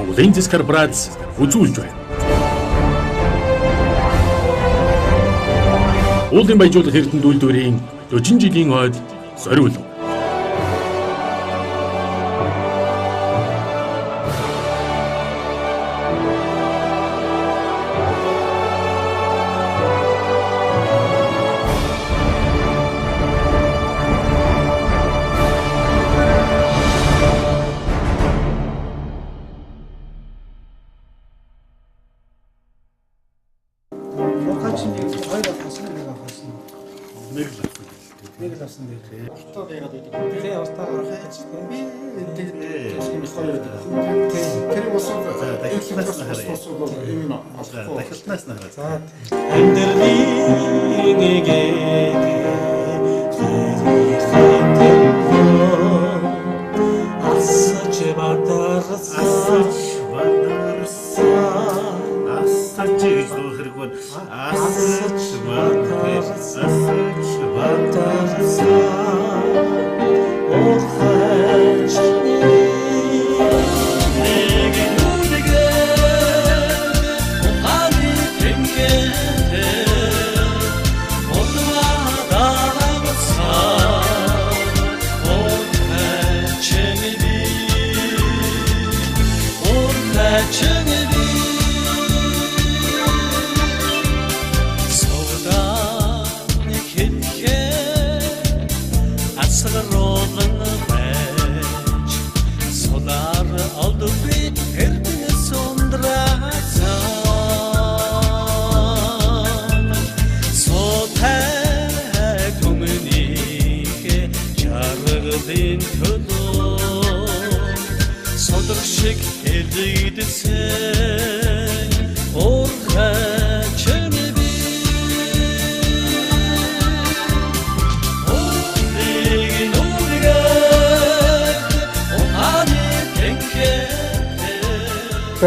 Монголын засгаар брааз үзүүлж байна. Уулын баяжуулах эрдэнэ үйлдвэрийн 40 жилийн хойд зориулв.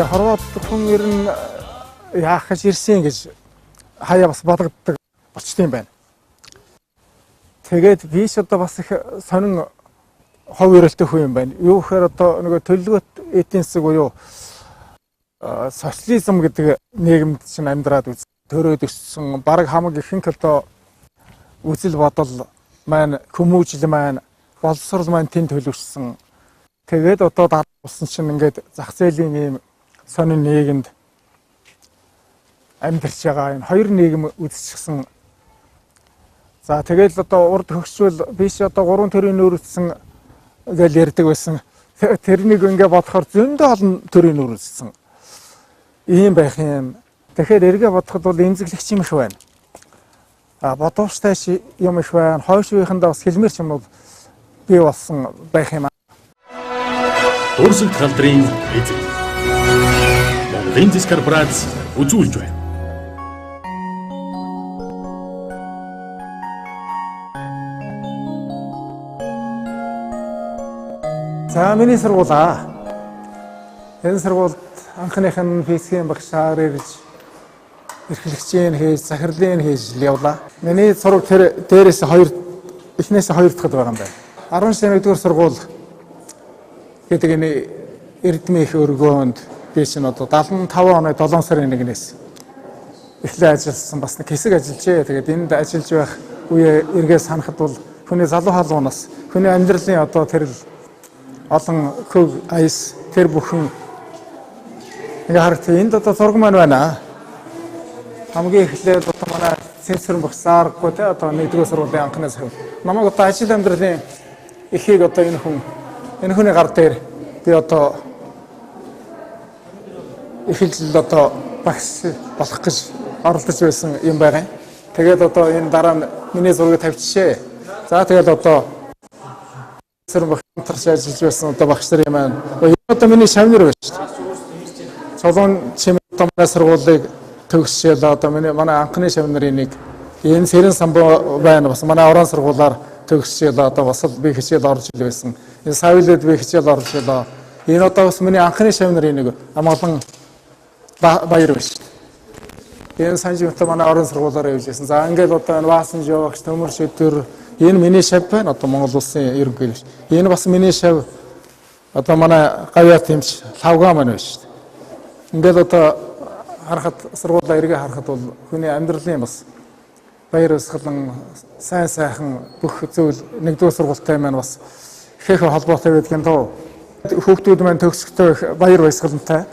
Хорвоод хүн ер нь яах гэж ирсэн гэж хаяа бас бодогддог болчтой юм байна. Тэгээд биш одоо бас их сонин хов өрөлтөө хүн юм байна. Юу гэхээр одоо нөгөө төлөвлөгөөт эдийн засаг буюу социализм гэдэг нийгэмд чинь амьдраад төрөөд өссөн баг хамаг ихэнх одоо үзэл бодол маань хүмүүжил маань боловсрол маань тэнд төлөвшсөн. Тэгээд одоо даасан чинь ингээд зах зээлийн ийм сонин нийгэмд амьдарч байгаа энэ хоёр нийгэм үдчихсэн. За тэгэл одоо урд хөгжвөл биш одоо 3 төрлийн нүүр үтсэн гэж ярьдаг байсан. Тэрнийг ингээ бодохоор зөндөө олон төрлийн нүүр үтсэн. Ийм байх юм. Тэгэхээр эргээ бодоход бол эмзэглэгч юм их байна. Бодууштай юм их байна. Хойш үеийнхэндээ бас хэлмэрч юм бол бий болсон байх юм. Дуурсагдах алдрын эзэд. Монголын засгаар брааз үзүүлж байна. За миний сургуулаа. Энэ сургуульд анхных нь физикийн багшаар ирж эрхлэгчийн хийж, захирлын хийж явлаа. Миний сургууль тэр дээрээс эхнээс 2 дахьд байгаа юм байна. 11-р сургууль гэдэг энэ Эрдмийн их өргөөнд би чинь одоо 75 оны 7 сарын 1-ээс эхлээ ажилласан бас нэг хэсэг ажиллажээ. Тэгээд энд ажиллаж байх үе эргээ санахад бол хүний залуу халуунаас хүний амьдралын одоо тэр олон хөв аяс тэр бүхэн ингээ харагдав. Энд одоо зураг маань байна. Хамгийн эхлээд одоо манай сенсор багсааргүй те одоо 1-р сургуулийн анхнаас хав. Намайг одоо ажил амьдралын эхийг одоо энэ хүний гар дээр би одоо их хэл одоо багш болох гэж оролдож байсан юм байгаа. Тэгээд одоо энэ дараа нь миний зургийг тавьчихжээ. За тэгээд одоо сэр багтарч ажиллаж байсан одоо багш нар юм аа. Энэ одоо миний шавнар байна шүү дээ. Цолон чимээ манай сургуулийг төгсөөл одоо манай анхны шавнарын нэг энэ сэрэн самбуу байна. Бас манай орон сургуулаар төгсөөл одоо бас би хичээл орж ил байсан. Энэ савилд би хичээл орж илаа. Энэ одоо бас миний анхны шавнарын нэг амгалан баяр байна шүү дээ. Энэ санжигт манай орон сургуулаар явж байсан. За ингээд одоо энэ Ваасан жогч төмөр шидөр энэ миний шав байна. Одоо Монгол улсын ерөнхийлөгч. Энэ бас миний шав одоо манай гавьяа тэмч лавга маань байна шүү дээ. ингээд одоо харахад сургуулаа эргээ харахад бол хүний амьдралын бас баяр ёслон сайн сайхан бүх зүйл нэгдүгээр сургуультай маань бас ихэх холбоотой байдаг юм доо. Хүүхдүүд маань төгсөхдөө баяр баясгалантай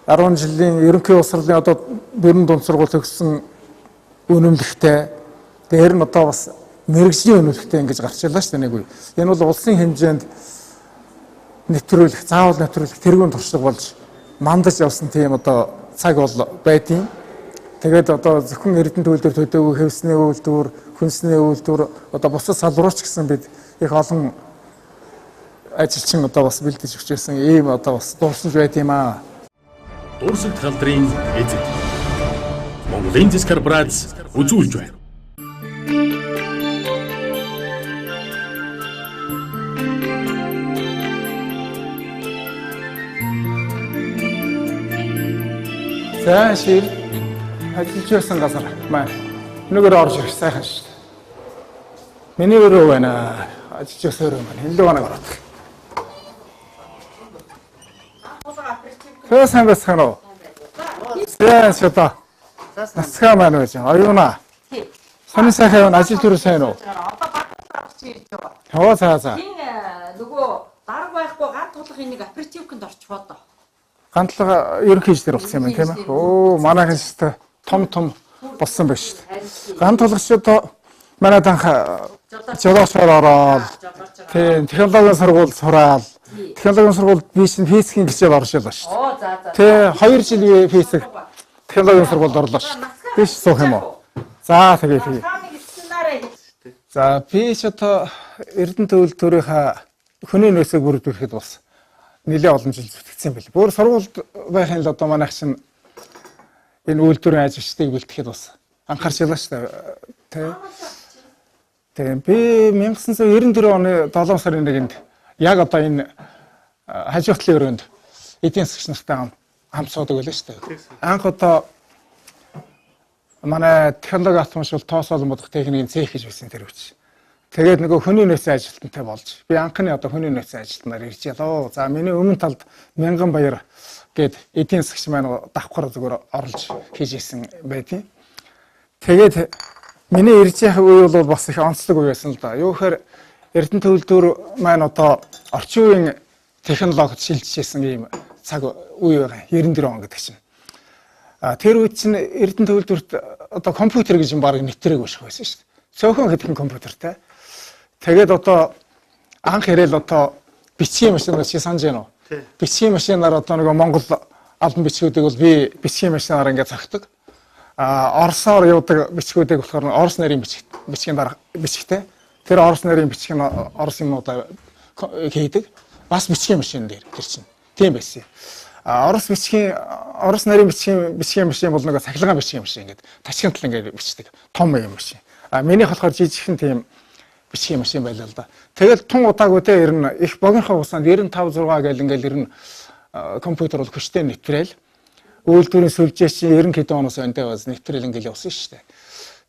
10 жилийн ерөнхий боловсролын одоо бүрэн дунд сургууль төгссөн үнэмлэхтэй дээр нь одоо бас мэрэгжлийн үнэмлэхтэй ингэж гарч ирлаа шүү дээ нэг үе. Энэ бол улсын хэмжээнд нэвтрүүлэх, заавал нэвтрүүлэх тэргуун туршлага болж мандаж явсан тийм одоо цаг бол байдیں۔ Тэгээд одоо зөвхөн эрдэнэ төлөвлөлтөөр төдөөгүй хэвсний үйлдвэр, хүнсний үйлдвэр одоо бусад салбарууч гэсэн бид их олон ажилчин одоо бас бэлдэж өгч байсан ийм одоо бас дуусаж байт юм аа. Дуурсагдах алдрын эзэд. Монголын зэс корпорац үзүүлж байна. За шил ажиллаж байсан газар маань өнөөгөр орж ирэх сайхан шүү дээ. Миний өрөө байна. Ажиллаж байсан өрөө маань илүү банаг ороод. Хөөс хангас ханаа. За шата. Насгаа маань байж. Оюуна. Сонин сайхан ажил төрөө сайн уу? Одоо багтаж ирж байгаа. Хоо цаа. Хин нөгөө дарга байхгүй ганц тулах энийг аперитивкэнд орчихвоо доо. Гантлага ерөнхий инженер болсон юм тийм ээ. Оо манайхан ч том болсон байна шүү дээ. Ганц тулгч одоо манай данх жолоочоор ороод тийм технологийн сургууль сураад технологийн сургуульд би чинь физикийн хичээл орж ирлаа шүү дээ. Оо за. Тэ 2 жилийн физик технологийн сургуульд орлоо шүү дээ. Би суух юм уу? За тэгээ. За би ч одоо эрдэнэ төлөвлөлтөөрийнхаа хүний нөөцийг бүрдүүлэхэд бас нэлээд олон жил зүтгэсэн байл. Бүр сургуульд байхын л одоо манайх чинь энэ үйлдвэрийн ажилчдыг бэлтгэхэд бас анхаарч ялаа шүү дээ. Тэгээ би 1994 оны 7 сарын 1-нд яг одоо энэ хажуутлын өрөөнд эдийн засагч нартай хамт суудаг байлаа шүү дээ. Анх одоо манай технологи автоматжуул тоосоолон бодох техникийн цех гэж байсан тэр үуч. Тэгээд нөгөө хүний нөөцийн ажилтнтай болж би анхны одоо хүний нөөцийн ажилтнаар ирж ялаа. За миний өмнө талд мянган баяр гээд эдийн засагч маань давхар зүгээр орлож хийж исэн байдیں۔ Тэгээд миний ирж явах үе бол бас их онцлог үе байсан л да. Юу гэхээр эрдэнэ төлөвлөлтөөр маань одоо орчин үеийн технологид шилжижсэн ийм цаг үе байгаа. 94 он гэдэг чинь. Тэр үед чинь эрдэнэ төлөвлөлтөд одоо компьютер гэж юм баг нэвтрээгүй шиг байсан шүү дээ. Цөөхөн хэдхэн компьютертэй. Тэгээд одоо анх ирээл одоо бичгийн машинаар чи санаж байна уу? Бичгийн машинаар одоо нөгөө Монгол албан бичгүүдийг бол би бичгийн машинаар ингээд цогтөг. Оросоор явдаг бичгүүдийг болохоор орос нарийн бичгийн дарга бичгтэй. Тэр орос нарийн бичиг нь орос юмнуудаа хийдэг. Бас бичгийн машин дээр тэр чинь. Тийм байсан. Орос нарийн бичгийн машин бол нөгөө цахилгаан бичгийн машин ингээд ташкентал ингээд бичдэг. Том юм машин. Минийх болохоор жижигхэн тийм бичгийн машин байлаа л да. Тэгэл тун удаагүй те ер нь их богинохоо усанд 95 6 гэл ингээл ер нь компьютер бол хүчтэй нэвтрээл үйлдвэрийн сүлжээ чинь 90 хэдэн оноос önтэй бас нэвтрээл ингээл явсан шүү дээ.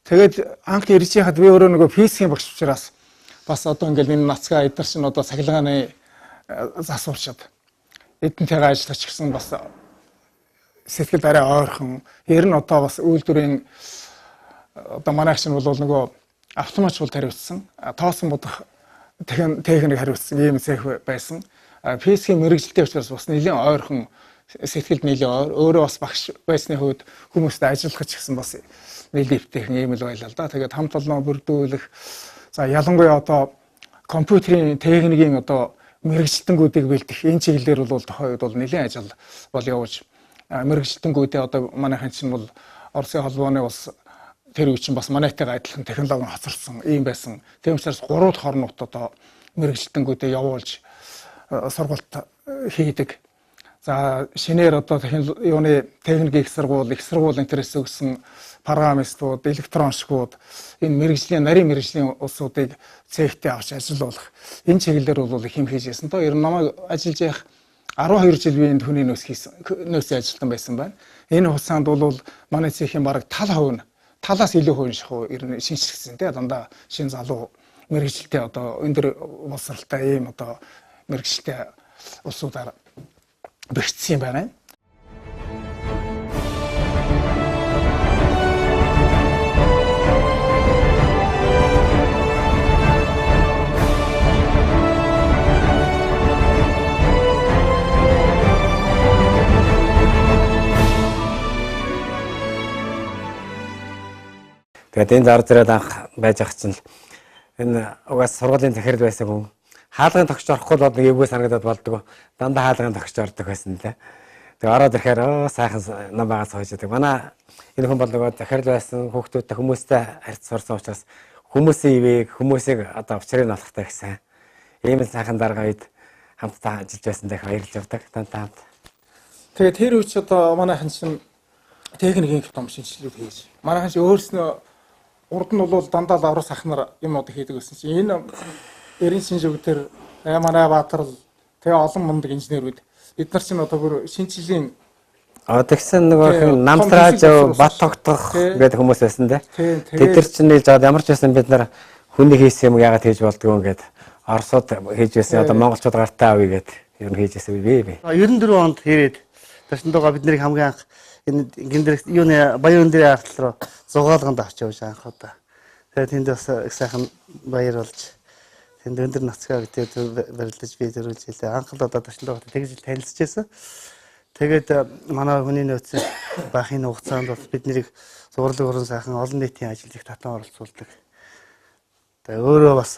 Тэгээд анх ирж яхад би өөрөө нөгөө физикийн багш учраас бас одоо ингээл энэ нацгаа эдгээр чинь одоо цахилгааны засуурчаад эдэнтэйгээ ажиллаж гисэн бас сэтгэл арай ойрхон ер нь одоо бас үйлдвэрийн одоо манайх чинь бол нөгөө автоматжуул хариуцсан тоосон бодох техник хариуцсан ийм цех байсан. Физикийн мэрэгжилтэй учраас бас нэлийн ойрхон сэтгэлд нэлийн ойр өөрөө бас багш байсны хувьд хүмүүстэй ажиллах гэсэн бас нэлийн өвтэйхэн ийм л байлаа л да. Тэгээд хамт олноо бүрдүүлэх за ялангуяа одоо компьютерийн техникийн одоо мэрэгжилтэнгүүдийг бэлдэх энэ чиглэлээр бол тохойд бол нэлийн ажил бол явуулж мэрэгжилтэнгүүдээ одоо манайхан чинь бол Оросын холбооны бас тэр үе чинь бас манайтайгаа адилхан технологи хоцорсон ийм байсан. Тийм учраас 3 дахь орнууд одоо мэрэгжилтэнгүүдээ явуулж сургалт хийдэг. За шинээр одоо юуны техник их сургууль интерес өгсөн программистууд, электронщикууд энэ мэрэгжлийн нарийн мэрэгжлийн улсуудыг цехтэй авч ажиллуулах энэ чиглэлээр бол их юм хийж байсан. То ер нь намайг ажиллаж явах 12 жил би энэ хүний нөөцийн ажилтан байсан байна. Энэ хугацаанд бол манай цехийн бараг талаас илүү хувийн шахуу ер нь шинжлэхсэн тий дандаа шин залуу мэрэгжилтэй одоо өндөр боловсралтай ийм одоо мэрэгжилтэй улсуудаар бэрхжсэн юм байна. Тэгээд энэ зар зэрэг анх байж ах чинь энэ угаас сургуулийн захирал байсан хүн хаалгын тогч орохгүй бол нэг эвгүй санагдаад болдгоо. Дандаа хаалгын тогч ордог байсан лээ. Тэгээд ороод ирэхээр сайхан ном байгаа сууж. Манай энэ хүн бол нөгөө захирал байсан хүүхдүүдтэй хүмүүстэй харьц сурсан учраас хүмүүсийн ивэг хүмүүсийг одоо учрыг нь олохтой гэсэн. Ийм л сайхан дарга үед хамтдаа ажиллаж байсан дэх баярлж явдаг. Тантаа хамт. Тэгээд тэр үуч одоо манайхан чинь техникийн том шинжилгээд хийж. Манайхан чинь өөрснөө урд нь бол дандаа лаврас ахнаар юмнуудыг хийдэг гэсэн чинь энэ эрийн шинжлэгээр манай Баатар тэгээ олон мундаг инженерүүд бид нар чинь одоо бүр шинжилгээний тэгсэн нөгөө намтрааж бат тогтох гэдэг хүмүүс байсан те. Тэд нар чинь нийлж аваад ямар ч байсан бид нар хүний хийсэн юм яагаад хийж болдгоо ингээд Оросууд хийж байсан одоо монголчууд гартаа авъя гэдэг ер нь хийж байсан би. 94 онд хэрээд Даашдондов бид нарыг хамгийн анх энэ гиндэр юуны баян дээр артлал руу зугаалганд авч явж анх удаа. Тэгээд тэнд бас их сайхан баяр болж тэнд өндөр нацгаа гэдэг барилдаж би төрүүлж хэлээ. Анх л одоо Даашдондов тэгж танилцчихсан. Тэгээд манай хүний нөөц баахын хугацаанд бол бид нарыг зурлаг орон сайхан олон нийтийн ажилд их татан оролцуулдаг. Тэгээд өөрөө бас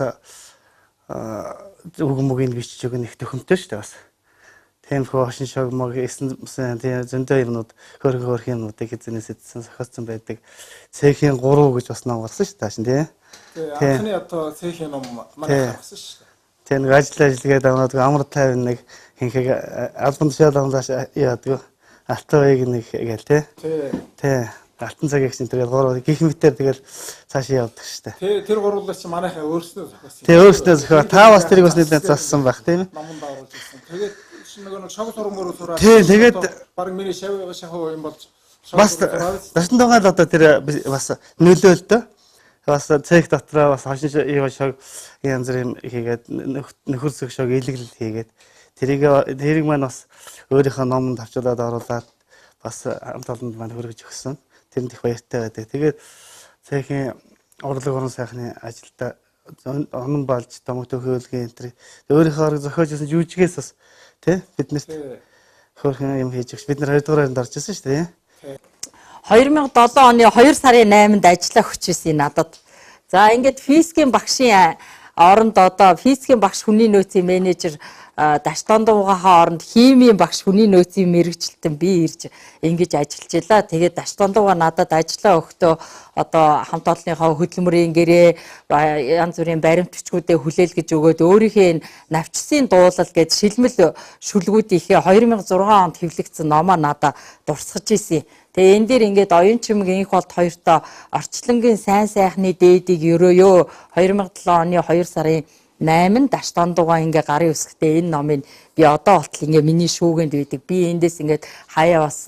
үг мөгийн бичиж өгөх их төхөмтэй шүү дээ бас. Темхо хошин шог мог эсэн зөндөө юмнууд хөрх юмнуудыг эзэнээс эдсэн сохиоцсон байдаг. Цэхийн 3 гэж бас ном гарсан шүү дээ тийм. Анхны одоо цэхийн ном манай гарсан шүү дээ. Тийм ажиллаад аваад амар 51 хинхэг албан тушаал амлааш яадаг. Алтавыг нэг гээл тий. Алтан цагийг чинь тэгээд 3 гих мэтэр тэгэл цаашаа явдаг шүү дээ. Тэр гурлаа чи манайхаа өөрснөө зохиосон. Тий өөрснөө зохио. Та бас тэрийг бас нэлээд зассан байх тийм. Номонд оруулж ирсэн. Тэгээд нэг шог сурмөр сураад. Тий тэгээд баг миний шахуу юм болж бас Даашдондов л одоо тэр бас нөлөөлдөө. Бас цэг дотроо бас хошин шог янз бүрийн хийгээд нөхөрсөх шог илэглэл хийгээд тэрийг маань бас өөрийнхөө номонд авчуулаад оруулаад бас хамт олонд маань хөргөж өгсөн. Тэрэнд их баяртай байдаг. Тэгээд цэхийн урлаг орон сайхны ажилда онон болж домог төхөөлгийн энэ өөрийнхөө зохиож ирсэн жүжигээс бас тий биднэрт хөөрхөн юм хийж өгч бид нар 2 дугаар харанд орж ирсэн шүү дээ. 2007 оны 2 сарын 8-нд ажиллаа өгч ирсэн надад. За ингээд физикийн багшийн оронд одоо физикийн багш хүний нөөцийн менежер Даашдондовгийнхаа оронд химийн багш хүний нөөцийн мэрэгчлэлтэн би ирж ингэж ажиллаж байлаа. Тэгээд Даашдондовга надад ажиллаа өгтөө одоо хамт олонныхоо хөдөлмөрийн гэрээ янз бүрийн баримт бичгүүдэд хүлээлгэж өгөөд өөрийнхөө навчсын дуулал гэж шилмэл шүлгүүдийнхээ 2006 онд хэвлэгдсэн номоо надад дурсгаж ирсэн. Тэгээ энэ дээр ингээд оюун чимэг инх болт хоёртоо орчлонгийн сайн сайхны дээдийг өрөөё 2007 оны 2 сарын 8-нд Даашдондовга ингээ гарын үсгтээ энэ номыг би одоо болтол ингээ миний шүүгэнд байдаг. Би эндээс ингээд хаяа бас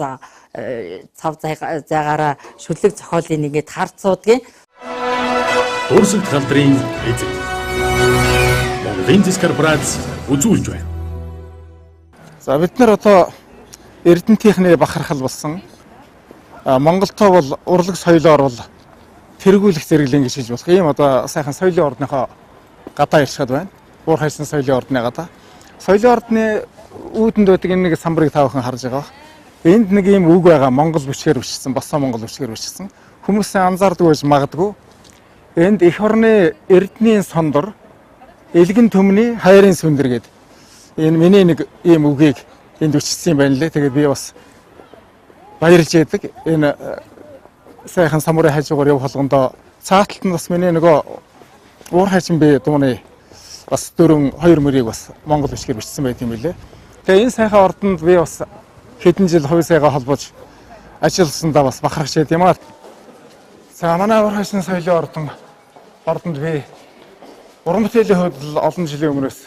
цав заагаараа шүлэг зохиолын ингээд харцуудгийн Дуурсагдах алдрын эзэд. Монголын корпорац үзүүлж байна. За бид нар одоо Эрдэнэтийнхний бахархал болсон Монголтой бол урлаг соёлоор бол тэргүүлэх зэрэглэн гэж хэлж болох юм одоо сайхан соёлын ордныхоо гадаа ирчээд байна. Уур хайсан соёлын ордны гадаа. Соёлын ордны үүдэнд байдаг энэ нэг самбарыг таавхан харж байгаа бах. Энд нэг юм үг байгаа монгол бичгээр бичсэн, босоо монгол бичгээр бичсэн. Хүмүүсээ анзаардаг байж магадгүй. Энд эх орны эрдэнийн сондор, элгэн төмний хайрын сүндэр гэдэг. Энэ миний нэг ийм үгийг энд бичсэн юм байна лээ. Тэгээд би бас баярлж яадаг. Энэ сайхан самурын хажуугаар яв холгондоо цааталт нь бас миний нөгөө уур хайчин би дууны бас 2 мөрийг бас монгол бичгээр бичсэн байт юм билээ. Тэгээ энэ сайхан ордонд би бас хэдэн жил хувь сайгаа холбож ажилласандаа бас бахархаж яд юм аа. За манай уур хайчин соёлын ордонд би уран бүтээлийн хувьд олон жилийн өмнөөс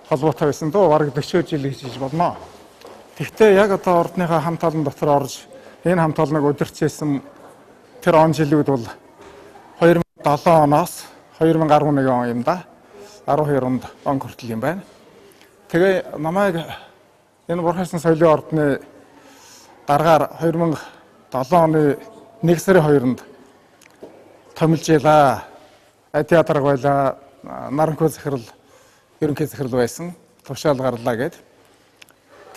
холбоотой байсан дөө бараг 40 жил гэж хэлж болно. Тэгвэл яг одоо ордныхаа хамт олон дотор орж энэ хамт олныг удирчээсэн тэр он жилүүд бол 2007 оноос 2011 он юм да. 12 онд он хүртэл юм байна. Тэгээ намайг энэ уур хайсан соёлын ордны дараагаар 2007 оны 1 сарын 2-нд томилжээлаа. Театрг байла, наранхуу захирал, ерөнхий захирал байсан. Тушаал гарлаа гэд.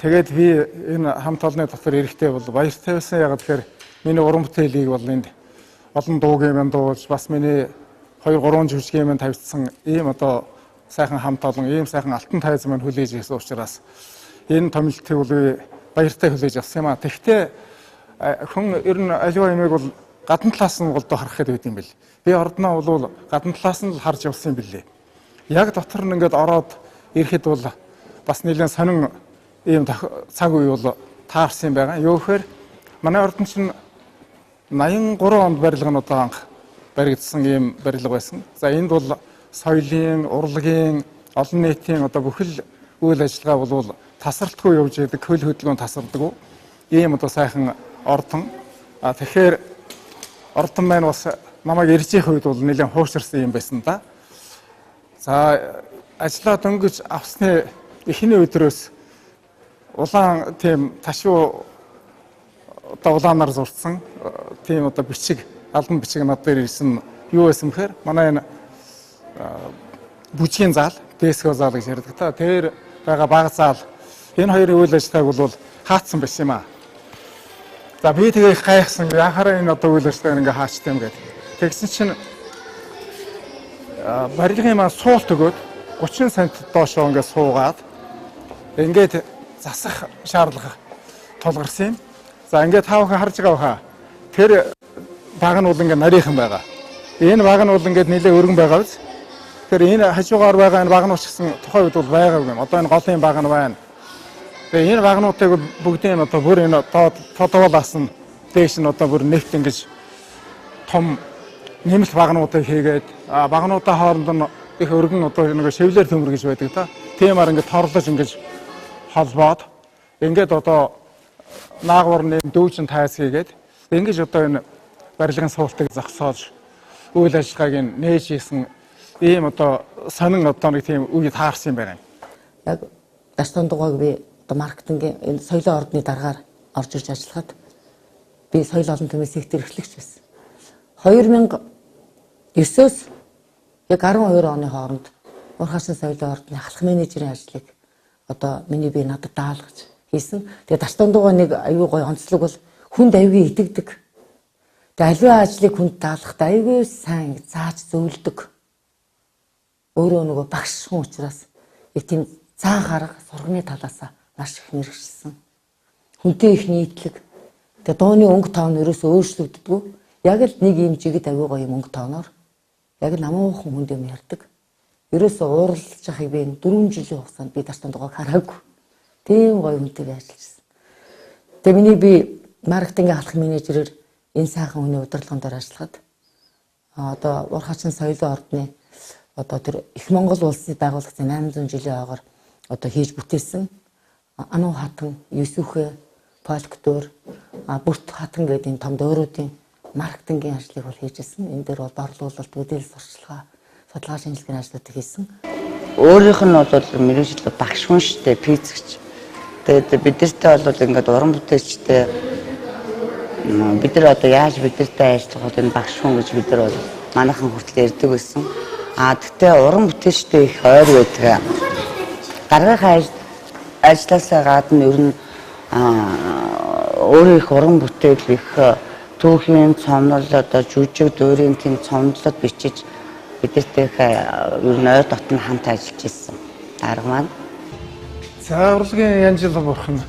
Тэгээд би энэ хамт олонны дотор эрэхтэй бол баяртай байсан. Яг тэгэхээр миний уран бүтээлийг бол энд олон дуугийн дуулж бас миний 2-3 жүжигчийн тавьчихсан ийм одоо сайхан хамт олон ийм сайхан алтан тайз маань хүлээж ирсэн учраас энэ томилтыг бол баяртай хүлээж авсан юм а. Тэгвэл хүн ер нь аливаа юмыг бол гадна талаас нь голдоо харах гэдэг юм бэл. Би ордноо бол гадна талаас нь л харж явсан юм бэлээ. Яг дотор нь ингээд ороод ирэхэд бол бас нэлээд сонин ийм цаг үе бол таарсан байгаа. Юу гэхээр манай ордон чинь 83 онд барилгануудаа анх баригдсан ийм барилга байсан. За энд бол соёлын, урлагийн, олон нийтийн одоо бүхэл үйл ажиллагаа бол тасралтгүй явж байдаг, хөл хөдөлгөөн тасардаггүй. Ийм одоо сайхан ордон. Тэгэхээр ордон маань бас намайг ирж явах үед бол нэлээд хуучирсан юм байсан да. За ажлаа дөнгөж авсны эхний өдрөөс улаан тийм ташуу одоо улаанаар зурцсан тийм одоо бичиг, албан бичиг над дээр ирсэн юу байсан бэхээр манай энэ бүжгийн зал, диско зал гэж ярьдаг та. Тэр байгаа бага зал энэ хоёрын үйл ажиллагааг бол хаацсан байсан юм аа. За би тэгээ их гайхсан. Яхаараа энэ одоо үйл ажиллагааг ингээ хаачтай юм гээд. Тэгсэн чинь барилгын маань суулт өгөөд 30 см доошоо ингээ суугаад ингээд засах шаардлага тулгарсан юм. За ингээд таавхан харж байгаа баха. Тэр баг нь бол ингээ нарийнхан байгаа. Энэ баг нь бол ингээд нэлээ өргөн байгаа биз. Тэр энэ хажуугаар байгаа энэ багнууд ч гэсэн тухайн үед бол байгаагүй юм. Одоо энэ голын баг нь байна. Тэгээ энэ багнуудыг бүгдийн одоо бүр энэ тодоолаас нь дээш нь одоо бүр нефт ингэж том нэмэлт багнуудыг хийгээд багнуудаа хооронд нь их өргөн одоо нэг шивлэр төмөр гэж байдаг та. Тиймэр ингэж торлож ингэж холбоод ингээд одоо наагвар нэм дүүжин тайз хийгээд ингэж одоо энэ барилгын суултыг зогсоож үйл ажиллагааг нээж хийсэн ийм одоо сонин одоо нэг тийм үе таарсан юм байна. Яг Даашдондовыг би одоо маркетингийн энэ соёлын ордны дараагаар орж ирж ажиллахад би соёл олон түмэн сектор эрхлэгч байсан. 2009-өөс яг 12 оны хооронд Урхашин соёлын ордны ахлах менежерийн ажлыг одоо миний би надад даалгаж хийсэн. Тэгээ Даашдондовоо нэг аюу гой онцлог бол хүнд аюугийн идэгдэг. Тэгээ аливаа ажлыг хүнд даалгахдаа аюугүй сайн зааж зөвлөдөг. Өөрөө нөгөө багш хүн учраас яг тийм цаан харга сурганы талаасаа маш их мэрэгчсэн. Хүнтэй их нийтлэг. Тэгээ дууны өнгө тоон ерөөсөө өөрчлөгддөггүй. Яг л нэг юм жигд аюу гоё өнгө тооноор яг л намуухан хүнд юм ярьдаг. Ерөөсөө ууралж байхыг би 4 жилийн хугацаанд би Даашдондовыг хараагүй. Тийм гоё хүнтэй ажиллажсэн. Тэгээ миний би маркетингийн ахлах менежерээр энэ сайхан хүний удирдлагын дээр ажиллахад одоо Урхачин соёлын ордны одоо тэр их Монгол улсын байгууллагын 800 жилийн ойгоор одоо хийж бүтээсэн Ануу хатан, Юсүхэ, Полктор, Бүрт хатан гэдэг энэ том дөөрүүдийн маркетингийн ажлыг бол хийжсэн. Энэ дээр бол борлуулалт, мэдээлэл сурчлагаа, судалгаа шинжилгээний ажлуудыг хийсэн. Өөрийнх нь бол мэргэжил багш хүн шүү дээ, физикч. Тэгээд бидэртээ бол ингээд уран бүтээлчтэй бид нар одоо яаж бидэртээ ажиллах вэ? Энэ багш хүн гэж бид нар бол манайхан хүртэл ярьдаг байсан. Тэгтээ уран бүтээлчтэй их ойр байдаг. Гаргахаа ажлаасаа гадна ер нь өөрөө их уран бүтээл их түүхийн цомнол одоо жүжиг дуурийн тийм цомнолд бичиж бидэртэй ер нь ойр дотн хамт ажиллаж ирсэн. Дарга маань. За урлагийн Янжил бурхан.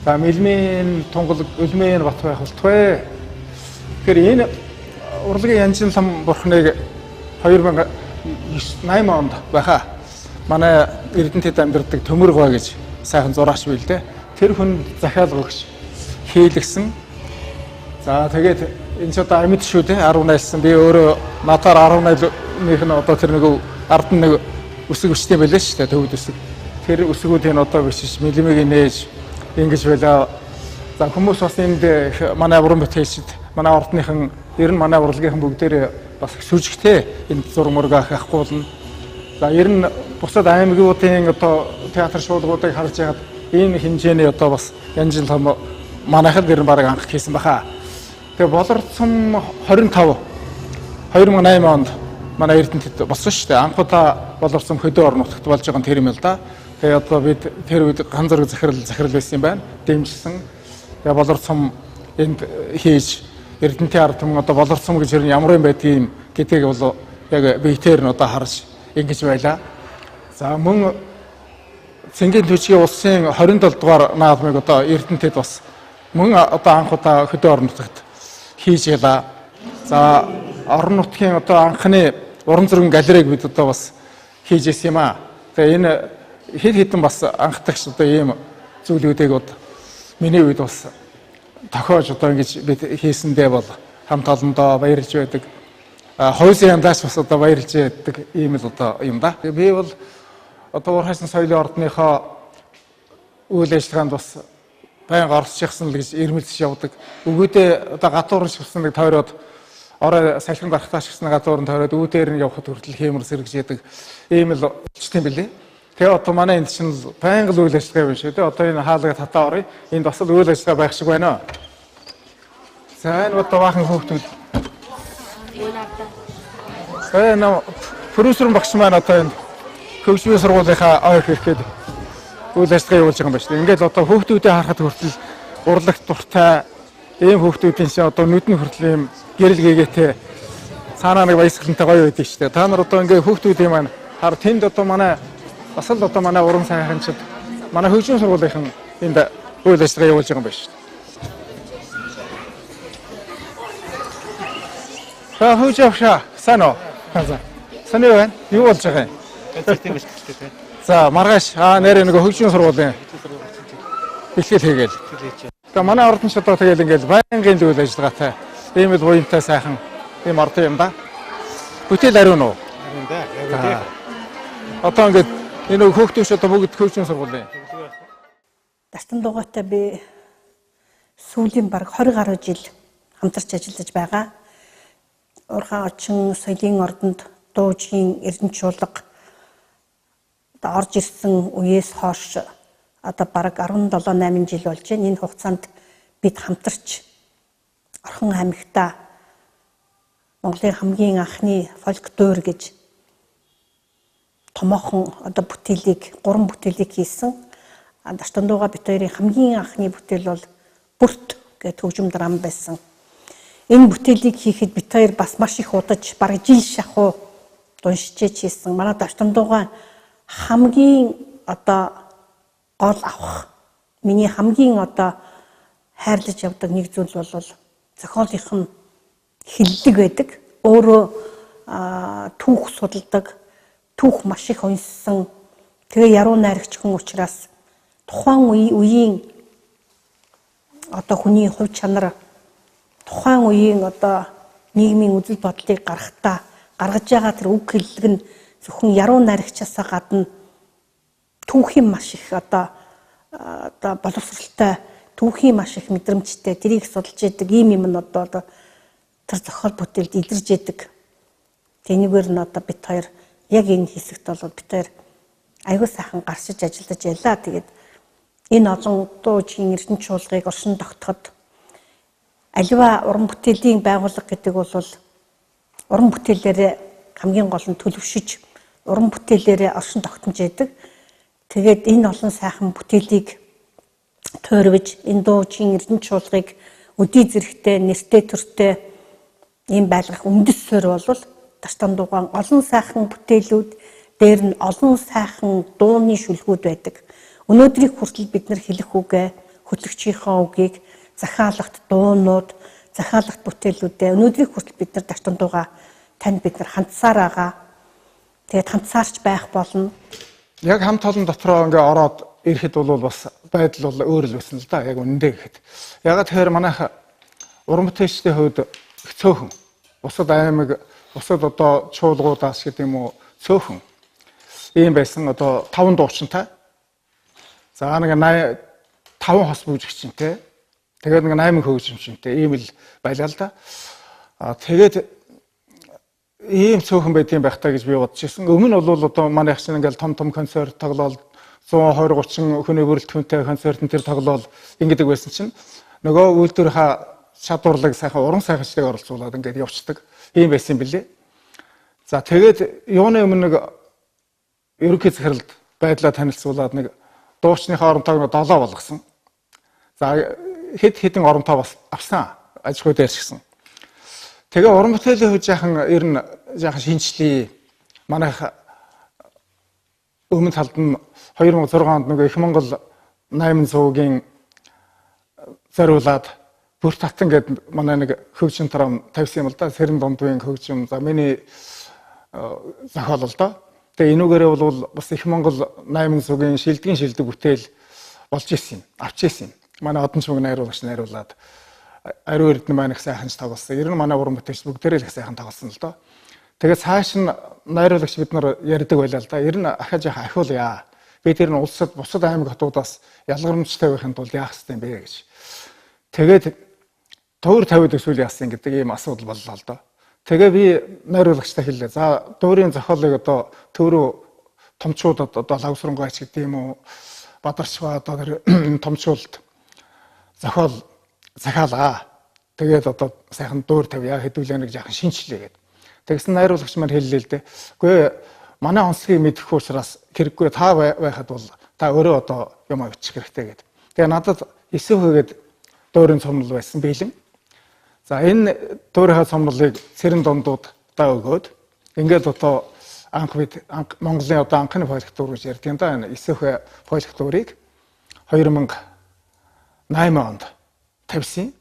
За мэлмийн тунгалаг өлмийн бат байх болтугай. Тэгэхээр энэ урлагийн Янжил бурханыг 2008 онд байхаа манай Эрдэнэтэд амьдардаг Төмөргөө гэж сайхан зураач байл дээ. Тэр хүн захиалга өгч хийлгсэн. За тэгээд энэ ч одоо амьд шүү дээ 18-сан. Би өөрөө надаар 18-ных нь одоо тэр нэг ард нэг үсэг өчтэй байлаа шүү дээ төвд үсэг. Тэр үсгүүдийн одоо бичиж мэлмийг нээж ингэж байлаа. За хүмүүс бас энд манай уран бүтээлчд манай ордныхан ер нь манай урлагийнхан бүгдээр бас сүжигтэй энэ зураг мургаах ахгүй болно. За ер нь бусад аймагуудын одоо театр шуулгуудыг харж байгаад энэ хэмжээний одоо бас Янжил том манайхад ер нь баг анх хийсэн баха. Тэгээ болорцсон 25 2008 онд манай Эрдэнэтэд болсон шүү дээ. Анхудаа болорцсон хөдөө орон нутагт болж байгаа тэр юм л да. Тэгээ одоо бид тэр үед ганц зэрэг захирал байсан юм байна. Дэмжсэн. Тэгээ болорцсон энд хийж Эрдэнтийн ард түмэн одоо боловсон гэж ямар юм байдгийг гэдгийг бол яг биетээр нь одоо харж ингэж байлаа. За мөн Цэнгийн төчгийн улсын 27 дугаар наадмыг одоо Эрдэнэтэд бас мөн одоо анх удаа хөдөө орон нутагт хийж ялаа. За орон нутгийн одоо анхны уран зургийн галерейг бид одоо бас хийж ирсэн юм аа. Тэгээ энэ хэд хэдэн бас анхдагч одоо ийм зүйлүүдийг одоо миний үед бас тохиож одоо ингэж бид хийсэндээ бол хамт олондоо баярлж байдаг. Хойсын яндаас бас одоо баярлж байдаг ийм л одоо юм да. Би бол одоо уурхайсан соёлын ордныхоо үйл ажиллагаанд бас байнга оролцчихсан л гэж ирмэлзэж явдаг. Өгөөдөө одоо гадуур шивсэн нэг тойроод орой салхин гарахтаа шигсэн гадуур нь тойроод үүдээр нь явхад хүртэл хиймэр сэргэж яадаг ийм л болчтой юм билээ. Тэгээ одоо манай энд чинь байнга л үйл ажиллагаа юм шүү дээ. Одоо энэ хаалга татаа орё. Энд бас л үйл ажиллагаа байх шиг байна. За энэ одоо баахан хүүхдүүд. Энэ продюсер багш маань одоо энэ хөгжмийн сургуулийнхаа ойр хэрэглээд үйл ажиллагаа явуулж байгаа юм байна шүү дээ. Ингээд одоо хүүхдүүдээ харахад хүртэл урлагт дуртай ийм хүүхдүүдийн чинь одоо нүдний хүртэл ийм гэрэл гээгээтэй цаанаа нэг баясгалантай гоё байдаг шүү дээ. Та нар одоо ингээд хүүхдүүдийн маань хар тэнд одоо манай бас л одоо манай уран сайханчид манай хөгжмийн сургуулийнхан энд үйл ажиллагаа явуулж байгаа юм байна шүү дээ. За хөөж авшаа сайн уу? Сайн уу байна? Юу болж байгаа юм? За маргааш нэрээ нэг хөгжмийн сургуулийн бэлтгэл хийгээл. Тэгээ манай ордонч одоо тэгэл ингээл байнгын үйл ажиллагаатай ийм л буянтай сайхан ийм ордон юм да. Бүтээл ариун уу? Ариун да. Одоо ингээд энэ хүүхдүүш одоо бүгд хөгжмийн сургуулийн. Даштандуугаатай би сүүлийн бараг 20 гаруй жил хамтарч ажиллаж байгаа. Урхан очин соёлын ордонд дуужийн эрдэнэ чуулга орж ирсэн үеэс хойш одоо бараг 17-8 жил болж байна. Энэ хугацаанд бид хамтарч Орхон аймагта Монголын хамгийн анхны фольк дуур гэж томоохон одоо бүтээлийг 3 бүтээлийг хийсэн. Даштандууга бит хоёрын хамгийн анхны бүтээл бол бүрт гэдэг хөгжим драм байсан. Энэ бүтээлийг хийхэд бит хоёр бас маш их удаж бараг жил шахуу уншиж хийсэн. Манай Даштандууга хамгийн одоо гол авах миний хамгийн одоо хайрлаж явдаг нэг зүйл бол зохиолынх нь хилдэг байдаг. Өөрөө түүх судалдаг, түүх маш их уншсан. Тэгээ яруу найрагч хүн учраас тухайн үеийн одоо хүний хувь чанар, тухайн үеийн одоо нийгмийн үзэл бодлыг гаргахтаа гаргаж байгаа тэр үг хэллэг нь зөвхөн яруу найрагчаасаа гадна түүхийн маш их одоо боловсралтай, түүхийн маш их мэдрэмжтэй тэрийг судалж яадаг ийм юм нь одоо тэр зохиол бүтээлд илэрж яадаг. Тэнийгээр нь одоо бит хоёр яг энэ хэсэгт бол бит хоёр аягүй сайхан гаршиж ажиллаж ялаа. Тэгээд энэ олон дуужийн эрдэнэ чуулгыг оршин тогтоход аливаа уран бүтээлийн байгууллага гэдэг бол уран бүтээлээрээ хамгийн гол нь төлөвшөж уран бүтээлээрээ оршин тогтнож яадаг. Тэгээд энэ олон сайхан бүтээлийг тойрвож энэ дуужийн эрдэнэ чуулгыг өдий зэрэгтэй, нэртэй төртэй ийм байлгах үндэс суурь бол Даштандуугаан олон сайхан бүтээлүүд дээр нь олон сайхан дууны шүлгүүд байдаг. Өнөөдрийг хүртэл бид нар хэлэх үгээ, хөтлөгчийнхөө үгийг, захиалагт дуунууд, захиалагт бүтээлүүдээ өнөөдрийг хүртэл бид нар Даштандуугаа танд бид нар хандсаар байгаа. Тэгээд хандсаарч байх болно. Яг хамт олон дотроо ингээ ороод ирэхэд бол бас байдал бол өөр л байсан л да. Яг үнэндээ гэхэд. Ягаад тэгэхээр манайх уран бүтээлчдийн хувьд их цөөхөн. Бусад аймаг, бусад одоо чуулгуудаас гэдэг юм уу цөөхөн. Ийм байсан одоо 5 дуучинтай. За нэг 5 хос бүжигчтэй. Тэгээд нэг 8 хөгжимчтэй. Ийм л байлаа л да. Тэгээд ийм цөөхөн байдсан байх таа гэж би бодож ирсэн. Өмнө нь бол одоо манай их чинь ингээл том концерт тоглоод 120-30 хүний бүрэлдэхүүнтэй концертын тэр тоглоод ингэдэг байсан чинь нөгөө үйлдвэрийнхаа чадварлаг сайхан уран сайханчдыг оролцуулаад ингээд явцдаг. Ийм байсан юм билээ. За тэгээд юуны өмнө нэг ерөнхий захиралд байдлаа танилцуулаад нэг дуучныхаа оронтойг 7 болгосон. За хэд хэдэн оронтой бас авсан. Аж ахуй дээршгсэн. Тэгээ уран бүтээлийн хувьд ер нь жаахан шинжлэе. Манайх өмнө талд нь 2006 онд нөгөө их Монгол 800-гийн зориулаад бүр татан гэдэг манай нэг хөгжим тарам тавьсан юм л да. Сэрэн дундын хөгжим. За миний зохиол л да. Тэгээ энүүгээрээ бол бас их Монгол 800-гийн шилдэг бүтээл болж исэн юм. Авч исэн юм. Манай одон чимэг найруулагч найруулад ариу эрдэнэ маань их сайхан тоглосон. Ер нь манай уран бүтээлч бүгдээрээ их сайхан тоглосон л доо. Тэгээ цааш нь найруулагч бид нар ярьдаг байлаа л да. Ер нь ахаж яах ахиулъя. Би тэр нь улсад бусад аймаг хотуудаас ялгарамжтай байхын тулд яах ёстой юм бэ гэж. Тэгээд төвөр тавиад өсвөл яасан гэдэг ийм асуудал боллоо л доо. Тэгээ би найруулагчтай хэллээ. За дуурийн зохиолыг одоо төврөө томчуудад одоо лавсрангойч гэдэг юм уу бадарчва одоо тэр томчуулд зохиол захиалаа. Тэгээд одоо сайхан дуур тавья хэдүүлээ нэг жаахан шинчлээ гэдэг. Тэгсэн найруулагч маань хэллээ л дээ. Үгүй манай онцлогийг мэдэх учраас хэрэггүй та байхад бол та өөрөө одоо юм авчих хэрэгтэй гэдэг. Тэгээ надад 9% дуурийн цомнол байсан биелэн. За энэ дуурийнхаа цомнолыг цэрэн дундуудаа өгөөд ингээд одоо Монголын одоо анхны фольклор гэж ярьдаг юм да. Энэ 9% фольклорыг 2008 онд тавьсан.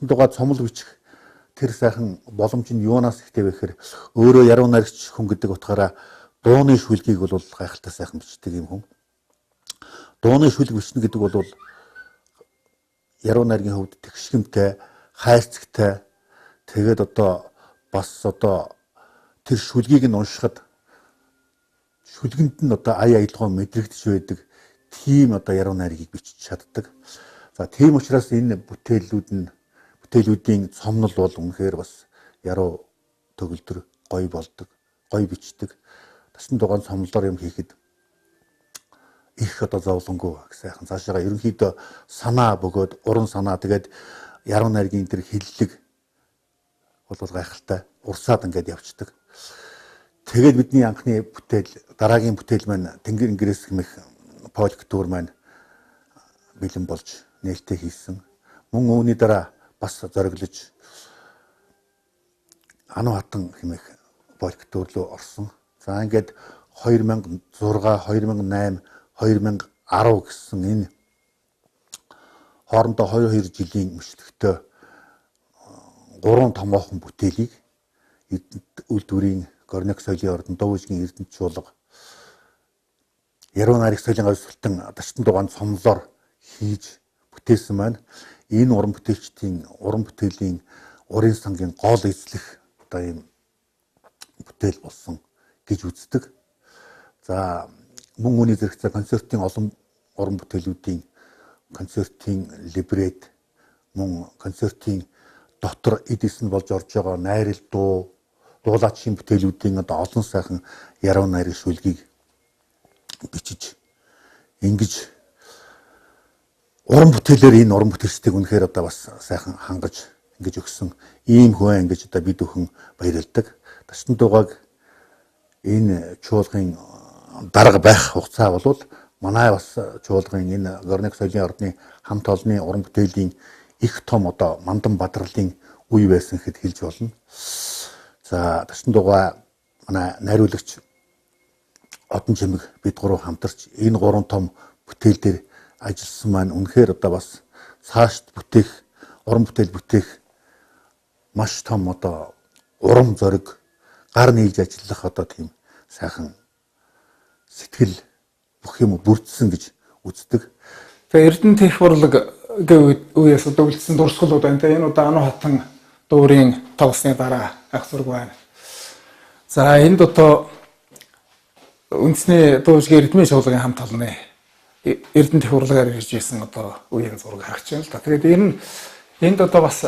Дугаар цомол бичих тэр сайхан боломж нь юунаас ихтэй вэ гэхээр өөрөө яруу найрагч хүн гэдэг утгаараа дууны шүлгийг бол гайхалтай сайхан бичдэг юм хүн. Дууны шүлэг бичнэ гэдэг бол яруу найргийн хувьд тэгшгэмтэй, хайрцагтай. Тэгээд одоо бас одоо тэр шүлгийг нь уншихад шүлгэнд нь одоо ая аялгау мэдрэгдэж байдаг тийм одоо яруу найргийг бичиж чаддаг. За тийм учраас энэ бүтээлүүдийн цомнол бол үнэхээр бас яруу төгөлдөр гоё болдог, гоё бичдэг. Тасн дугаан цомлоор юм хийхэд их одоо зовлонгүй сайхан цаашаа ерөнхийдөө санаа бөгөөд уран санаа тэгээд яруу найргийн тэр хиллэг бол гайхалтай урсаад ингээд явцдаг. Тэгээд бидний анхны бүтээл, дараагийн бүтээл маань Тэнгэр ингээс хэмэх фольклор маань бэлэн болж нээлттэй хийсэн. Мөн үүний дараа бас зориглож Ану хатан хэмээх фольклор руу орсон. За ингээд 2006, 2008, 2010 гэсэн энэ хоорондоо 22 жилийн мөчлөгтөө 3 томоохон бүтээлийг Үлдвэрийн Горнек соёлын ордон Довжгийн Эрдэнэт чуулга яруу найраг соёлын гавьсгалтын Дашдан дугаан цомлоор хийж бүтээсэн маань энэ уран бүтээлчдийн уран бүтээлийн урын сангийн гол эзлэх одоо ийм бүтээл болсон гэж үздэг. За мөн үүний зэрэгцээ концертын олон уран бүтээлүүдийн концертын либрет мөн концертын дотор эдисэн болж орж байгаа найрал дуу дуулаачийн бүтээлүүдийн одоо олон сайхан яруу найрын шүлгийг бичиж ингэж уран бүтээлээр энэ уран бүтээлчдийг үнэхээр одоо бас сайхан хангаж ингэж өгсөн ийм хүн ингэж одоо бид бүхэн баярлдаг. Дашдан дугааг энэ чуулгын дарга байх хугацаа бол манай бас чуулгын энэ Горнек соёлын ордны хамт олонны уран бүтээлийн их том одоо мандан бадралын үе байсан гэхэд хэлж болно. За Дашдан дугаа манай найруулагч одон чимэг бид гурав хамтарч энэ 3 том бүтээл дээр ажилласан маань үнэхээр одоо бас цаашд бүтээх уран бүтээл бүтээх маш том одоо урам зориг гар нийлж ажиллах одоо тийм сайхан сэтгэл бүх юм бүрдсэн гэж үздэг. Тэгээ Эрдэнэт их хурлаг үеэс одоо үлдсэн дурсгалууд байна. Энэ удаа Ану хатан дуурийн тоглосны дараа ах зураг байна. За энд одоо үндэсний дуужгийн эрдмийн чуулгын хамт олонны Эрдэнэ дэх урлагаар ирж исэн одоо үеийн зураг харагч байна л да. Тэгээд энд одоо бас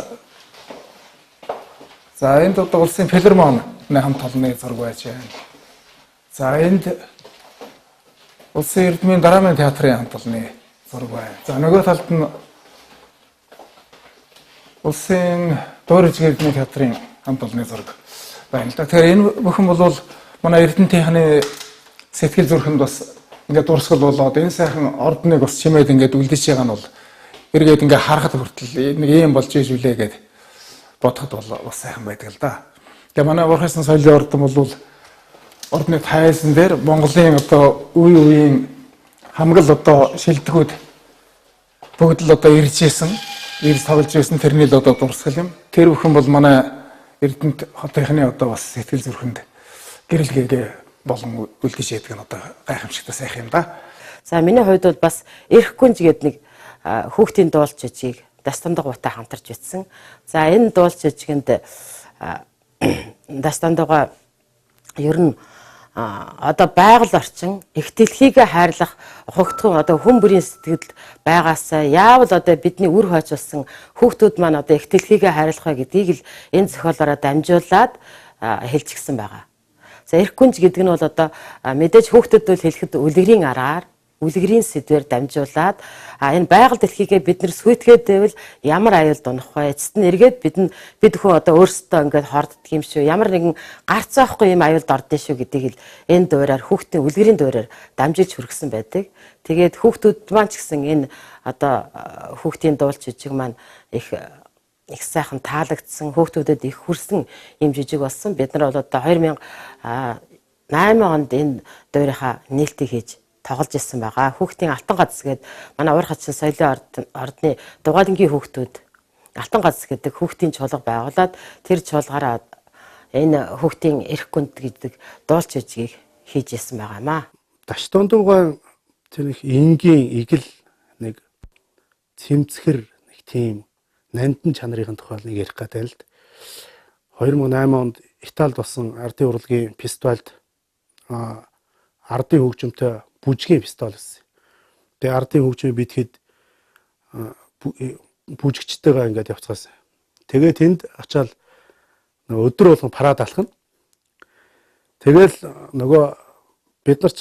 за энд одоо улсын филармоны хамт олонны зураг байж байна. За энд улсын эрдмийн драмын театрын хамт олонны зураг байна. За нөгөө талд нь улсын дуурсагдах эрдмийн театрын хамт олонны зураг байна л да. Тэгэхээр энэ бүхэн бол манай эрдэнэтийнхний сэтгэл зүрхэнд бас ингээд дурсгал болоод энэ сайхан ордныг бас чимээд ингээд үлдэж байгаа нь бол эргээд ингээд харахад хүртэл нэг юм болж иж үлээ гэд бодоход бол бас сайхан байдаг л да. Тэгээ манай урхайсан соёлын ордон бол ордны тайзан дээр Монголын одоо үеийн хамгал одоо шилдэгүүд бүгд л одоо ирж тоглож байсан тэрний л одоо дурсгал юм. Тэр бүхэн бол манай Эрдэнэт хотынхны одоо бас сэтгэл зүрхэнд гэрэл гээгээ болон үлдэж яддаг нь одоо гайхамшигтай сайхан юм да. За миний хувьд бол бас эрх гүнж гэдэг нэг хүүхдийн дуулж жижиг Даштондов гутай хамтарч бичсэн. За энэ дуулж жижигэнд Даштондовга ер нь одоо байгаль орчин их дэлхийгээ хайрлах хогтхон одоо хүн бүрийн сэтгэлд байгаасаа яавал одоо бидний үр хойцолсон хүүхдүүд маань одоо их дэлхийгээ хайрлах гэдгийг л энэ зохиолоороо дамжуулаад хэлчихсэн байгаа. За эрх гүнж гэдэг нь бол одоо мэдээж хүүхдэд бол хэлэхэд үлгэрийн аргаар үлгэрийн сэдвээр дамжуулаад энэ байгаль дэлхийгээ бид нар сүйтгэхэд байвал ямар аюул дунах вэ? Эцэст нь эргээд бид хүн одоо өөрсдөө ингээд хорддог юм шүү. Ямар нэгэн гарцаахгүй юм аюулд ордсон шүү гэдгийг л энэ дуурайар хүүхдийн үлгэрийн дуурайар дамжуулж хүргэсэн байдаг. Тэгээд хүүхдүүд маань ч гэсэн энэ одоо хүүхдийн дуулж жижиг маань их сайхан таалагдсан, хүүхдүүдэд их хүрсэн юм жижиг болсон. Бид нар бол одоо 2008 онд энэ дуурайхаа нээлтийг хийж тоглож ирсэн байгаа. Хүүхдийн алтан гац гээд манай Урх хачин соёлын ордны дугаалангийн хүүхдүүд алтан гац гэдэг хүүхдийн чуулга байгуулад тэр чуулгаараа энэ хүүхдийн эрх гүнд гэдэг дуулж жижигийг хийж ирсэн байгаамаа. Даштондовга тэр их энгийн игэл нэг цэмцгэр нэг тийм нандин чанарын тухай нэг ярих гэдэг л 2008 онд Италид болсон ардын урлагийн фестивальд ардын хөгжимтэй бүжгийн фестивал байсан. Тэгээ ардын хөгжмийг бидэхэд бүжигчтэйгээ ингээд явцгаасан. Тэгээ тэнд очиад өдөр болгон парад алхана. Тэгэл нөгөө бид нар ч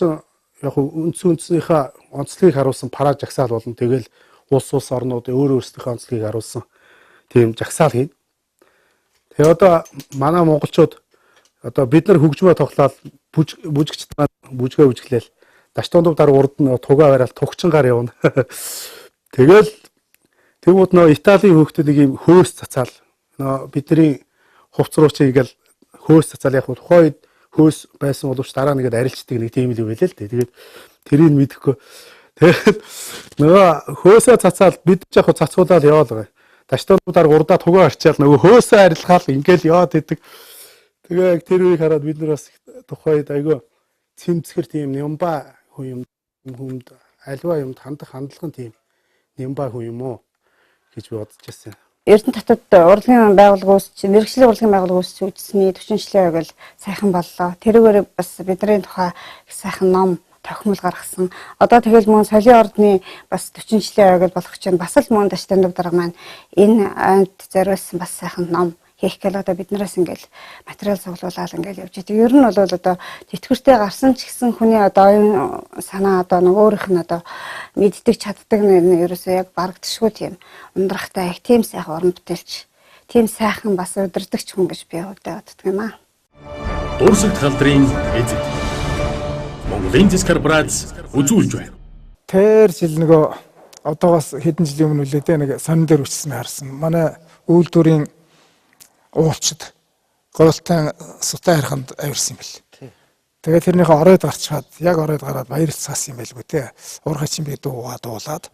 яг үндсийнхаа онцлогийг харуулсан парад жагсаал болно. Тэгэл улс орнууд өөр өөрсдийнхээ онцлогийг харуулсан тийм жагсаал хийн. Тэгээ одоо манай монголчууд одоо бид нар хөгжмөө тоглоод бүжигчд бүжгээ бүжиглээл Даштондов дараа урд нь тугаа бараал тугчингаар явна. Тэгэл тэгмүүд нөө Италийн хүүхдүүд нэг юм хөөс цацаал нөө бидний хувц руу чи ингээл хөөс цацаал яг тухайд хөөс байсан боловч дараа нэгэд арилждаг нэг тийм л юм байлээ л дээ. Тэгээд тэрийг мэдэхгүй. Тэгээд нөгөө хөөсөө цацаал бид ч яг цацуулаад яваал байгаа. Даштондов дараа урдаа тугаа арчаал нөгөө хөөсөө арилгаал ингээл яваад идэг. Тэгээ тэр үеийг хараад бид нар бас тухайд айгүй цэмцгэр тийм нямба хүнд альва юмд хандах хандлага тийм нямба хүн юм уу гэж би бодож байсан. Эрдэнэ татварт урлагийн байгууллага үүсч, мэргэжлийн урлагийн байгууллага үүсч үжсэний 40 жилийн байвал сайхан боллоо. Тэрүүгээр бас бидний тухай их сайхан ном тохимол гаргасан. Одоо тэгэл мөн соёлын ордны бас 40 жилийн байвал болох чинь бас л мөн Даштондов дарга маань энэ аймд зориулсан бас сайхан ном хийх гээл одоо биднээс ингээл материал цуглуулаад ингээл явж байгаа. Ер нь бол одоо тэтгэвртэй гарсан ч гэсэн хүний одоо оюун санаа одоо нэг өөрийнх нь одоо мэддэг чаддаг нь ерөөсөө яг барагдшгүй тийм ундрахтай их тийм сайхан уран бүтээлч тийм сайхан бас удирдахч хүн гэж би хувьдаа боддог юм аа. Дуурсагдах алдрын эзэд Монголын зэс корпорац үзүүлж байна. Тэр жил нөгөө одоогоос хэдэн жилийн өмнө үлээдээ нэг сонин дээр үчсэн харсан. Манай үйлдвэрийн уулчид голтой сутай хариханд авирсан юм бэл. Тэгээд тэрнийхээ оройд гарчаад яг оройд гараад баяр цаасан юм байлгүй те. Урх хачин би дуулаад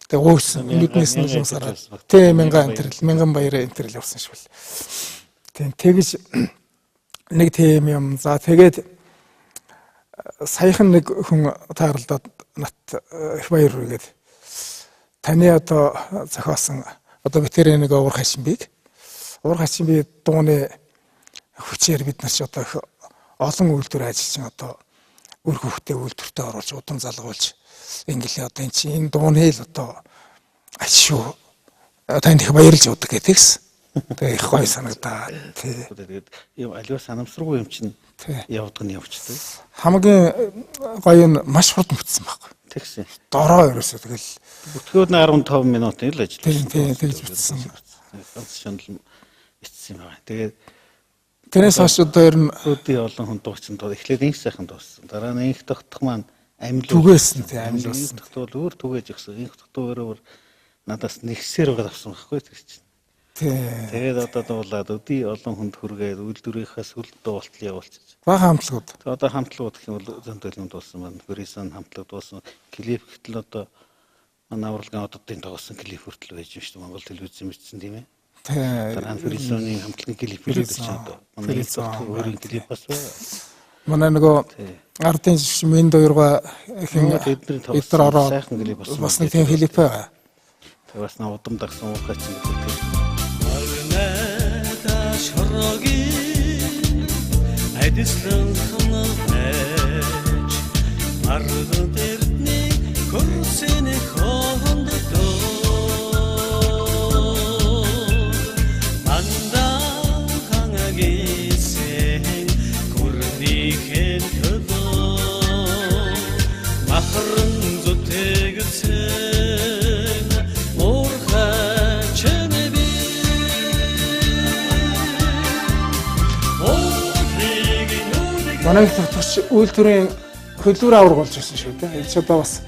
тэгээд уурсан нүднээс нь сараад тэ мянган баяраа энтерл явсан шүү бэл. Тэгж нэг тийм юм. За тэгээд саяхан нэг хүн тааралдаад нат их баяр үргээд таны одоо зохиосон одоо битэрийн нэг урх хачин бийг Урх хачин би дууны хүчээр бид нар ч одоо олон үйлдвэр ажиллаж одоо үр хөвгтөө үйлдвэртээ оруулж удан залгуулж ингээл одоо эн чинь энэ дууны л одоо ачуу танд их баярлж удаг гэдэгс. Тэгээ их гоё санагдаа. Тэгээд юм аливаа санамсаргүй юм чинь явдаг нь явчихдаг. Хамгийн гоё нь маш хурд мөцсөн байхгүй. Тэгсэн. Дороо ерөөсөө тэгэл бүтгэүүд нь 15 минутын л ажилласан. Тийм тэгж бичсэн. Ганц шанал бичсэн юм байна. Тэгээд тэрээс хойш одоо ер нь өдий олон хүн дуучин дуу эхлээд инх сайхан дууссан. Дараа нь инх тогтох маань амилуулсан. түгээсэн тийм амилуулсан. Инх тогтвол өөр түгээж өгсөн. Инх тогтвол надаас нэгсээр байгаа авсан байхгүй тэр чинь. Тэгээд одоо дуулаад өдий олон хүнд хүргээд үйлдвэрийнхээ сүлд дуултал явуулчих. Бага хамтлагууд. Одоо хамтлагууд гэх юм бол зөндөл юм дуусан байна. Брисэн хамтлаг дуусан. Клип гэтэл одоо манай авралгын ододын дуусан клип хүртэл байж юм шүү дээ. Монгол телевизэн мэдсэн тийм ээ. Дараа нь Бриsenийн хамтлагын клип хэлээд чинь одоо. Манай өөрийн клип бас байна. Манай нөгөө ардын жишмийн доёргоо хин эдгээр ороо бас нэг тийм клип байгаа. Тэгээ бас нэг удам дагсан уухай чинь гэдэг. Шорогийн айдислан ханаач аргад эрдний хөрсөний хондоо мандаа хангагisen гүрнийхэн төлөө махран зүтгэсэн муурхай чэнэби манай их тогтогч үйлдвэрийн хөлөөр аврагуулж байсан шүү дээ. Энэ ч одоо бас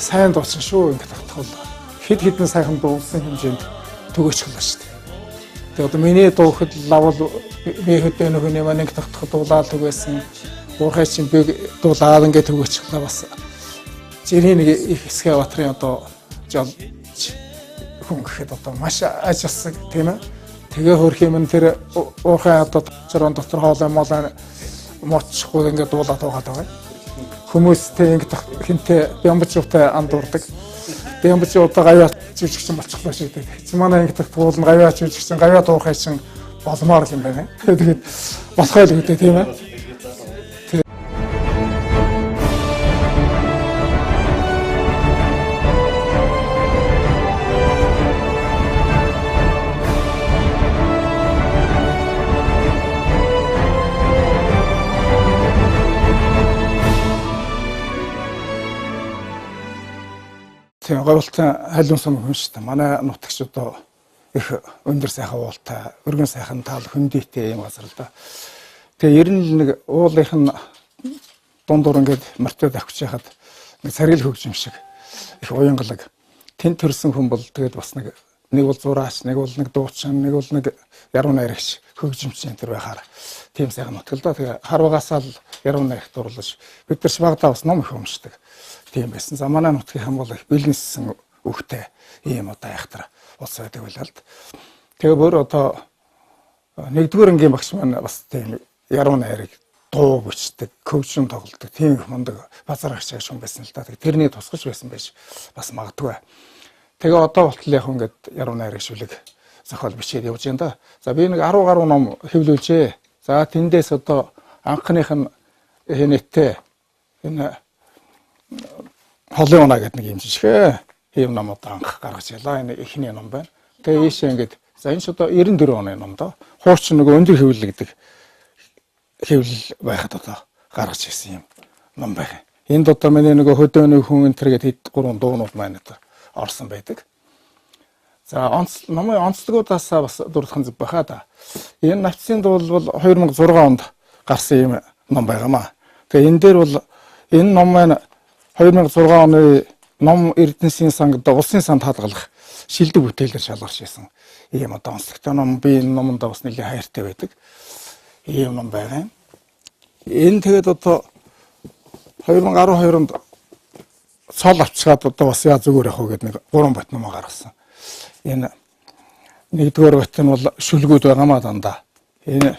сайн дуучин шүү ингэ тогтохол хэд хэдэн сайхан дуулсан хэмжээнд төгөөчлөө шүү дээ. Тэгээ одоо миний дуухад лавл би хөдөө нөхөний манай тогтоход дуулаад түгээсэн. Уурхай чинь би дуулаад ингэ төгөөчлөө бас жирийн нэг их хэсгээ батрын одоо жол хүн гэхэд одоо маш ажилласан тийм ээ. Тэгээ хөрх юм тэр уурхай одоо цорон дотор хоолой молоо моцгүй ингээд дуулаад байгаа. Хүмүүстэй ингээд хинтээ бямбчуутай андуурдаг. Бямбчуутай гавьяа жүжигчин болчихлоо шүү дээ. Чи манай ингээд дуулна гавьяа жүжигчин гавьяа дуухай чинь болмоор юм байна. Тэгээд болохгүй л үүдээ тийм ээ. Тийм говьлтын халуун сум хүн шүү дээ. Манай нутагч одоо их өндөр сайхан уултай, өргөн сайхан таал хөндийтэй юм газар л да. Тэгээ ер нь нэг уулынх нь дундуур ингээд мартад авчиж хахад нэг саргил хөгжим шиг их уянгалаг. Тэнд төрсэн хүн бол тэгээд бас нэг бол зураач, нэг бол нэг дуучин, нэг бол нэг яруу найрагч хөгжимч энэ төр байхаар тийм сайхан нутаг л да. Тэгээ харвагасаа л яруу найрагт дурлаж бид нар ч багадаа бас ном их уншдаг. Тийм байсан. За манай нутгийн хам бол их бэлэнссэн өгтэй ийм одоо айхтар улс байдаг байлаа л. Тэгээ бүр одоо нэгдүгээр ангийн багш маань бас тийм яруу найраг дуу бичдэг, коучинг тоглодог, тийм их мундаг базар гарч байгаа хүн байсан л да. Тэрний тусгаж байсан байж бас магадгүй. Тэгээ одоо болтол яг ингээд яруу найраг шүлэг зохиол бичээд явж байна да. За би нэг 10 гаруй ном хэвлүүлжээ. За тэндээс одоо анхных нь хэнэттэй энэ холын унаа гэдэг нэг юм жишээ. Ийм ном одоо анх гаргаж ялаа. Энэ эхний ном байна. Тэгээ ийшээ ингээд за энэ ч одоо 94 оны ном доо. Хуучин нөгөө өндөр хэвлэл гэдэг хэвлэл байхад одоо гаргаж ирсэн юм ном байна. Энд одоо миний нөгөө хөдөөний хүн энэ төргээд хэд гурван дуунууд маань одоо орсон байдаг. За номын онцлогуудаас бас дурдхан зүг баха да. Энэ навцын дуул бол 2006 онд гарсан юм ном байгаамаа. Тэгээ энэ дээр бол энэ ном маань 2006 оны ном Эрдэнэсийн сангад улсын санд хадгалах шилдэг бүтээлээр шалгарч байсан. Ийм одоо онцлогтой ном би энэ номонд бас нэлээд хайртай байдаг. Ийм ном байгаа. Энэ тэгээд одоо 2012 онд цол авчгаад одоо бас яа зүгээр явах гэдэг нэг 3 бот ном гаргасан. Энэ нэгдүгээр бот нь бол шүлгүүд байгаамаа дандаа. Энэ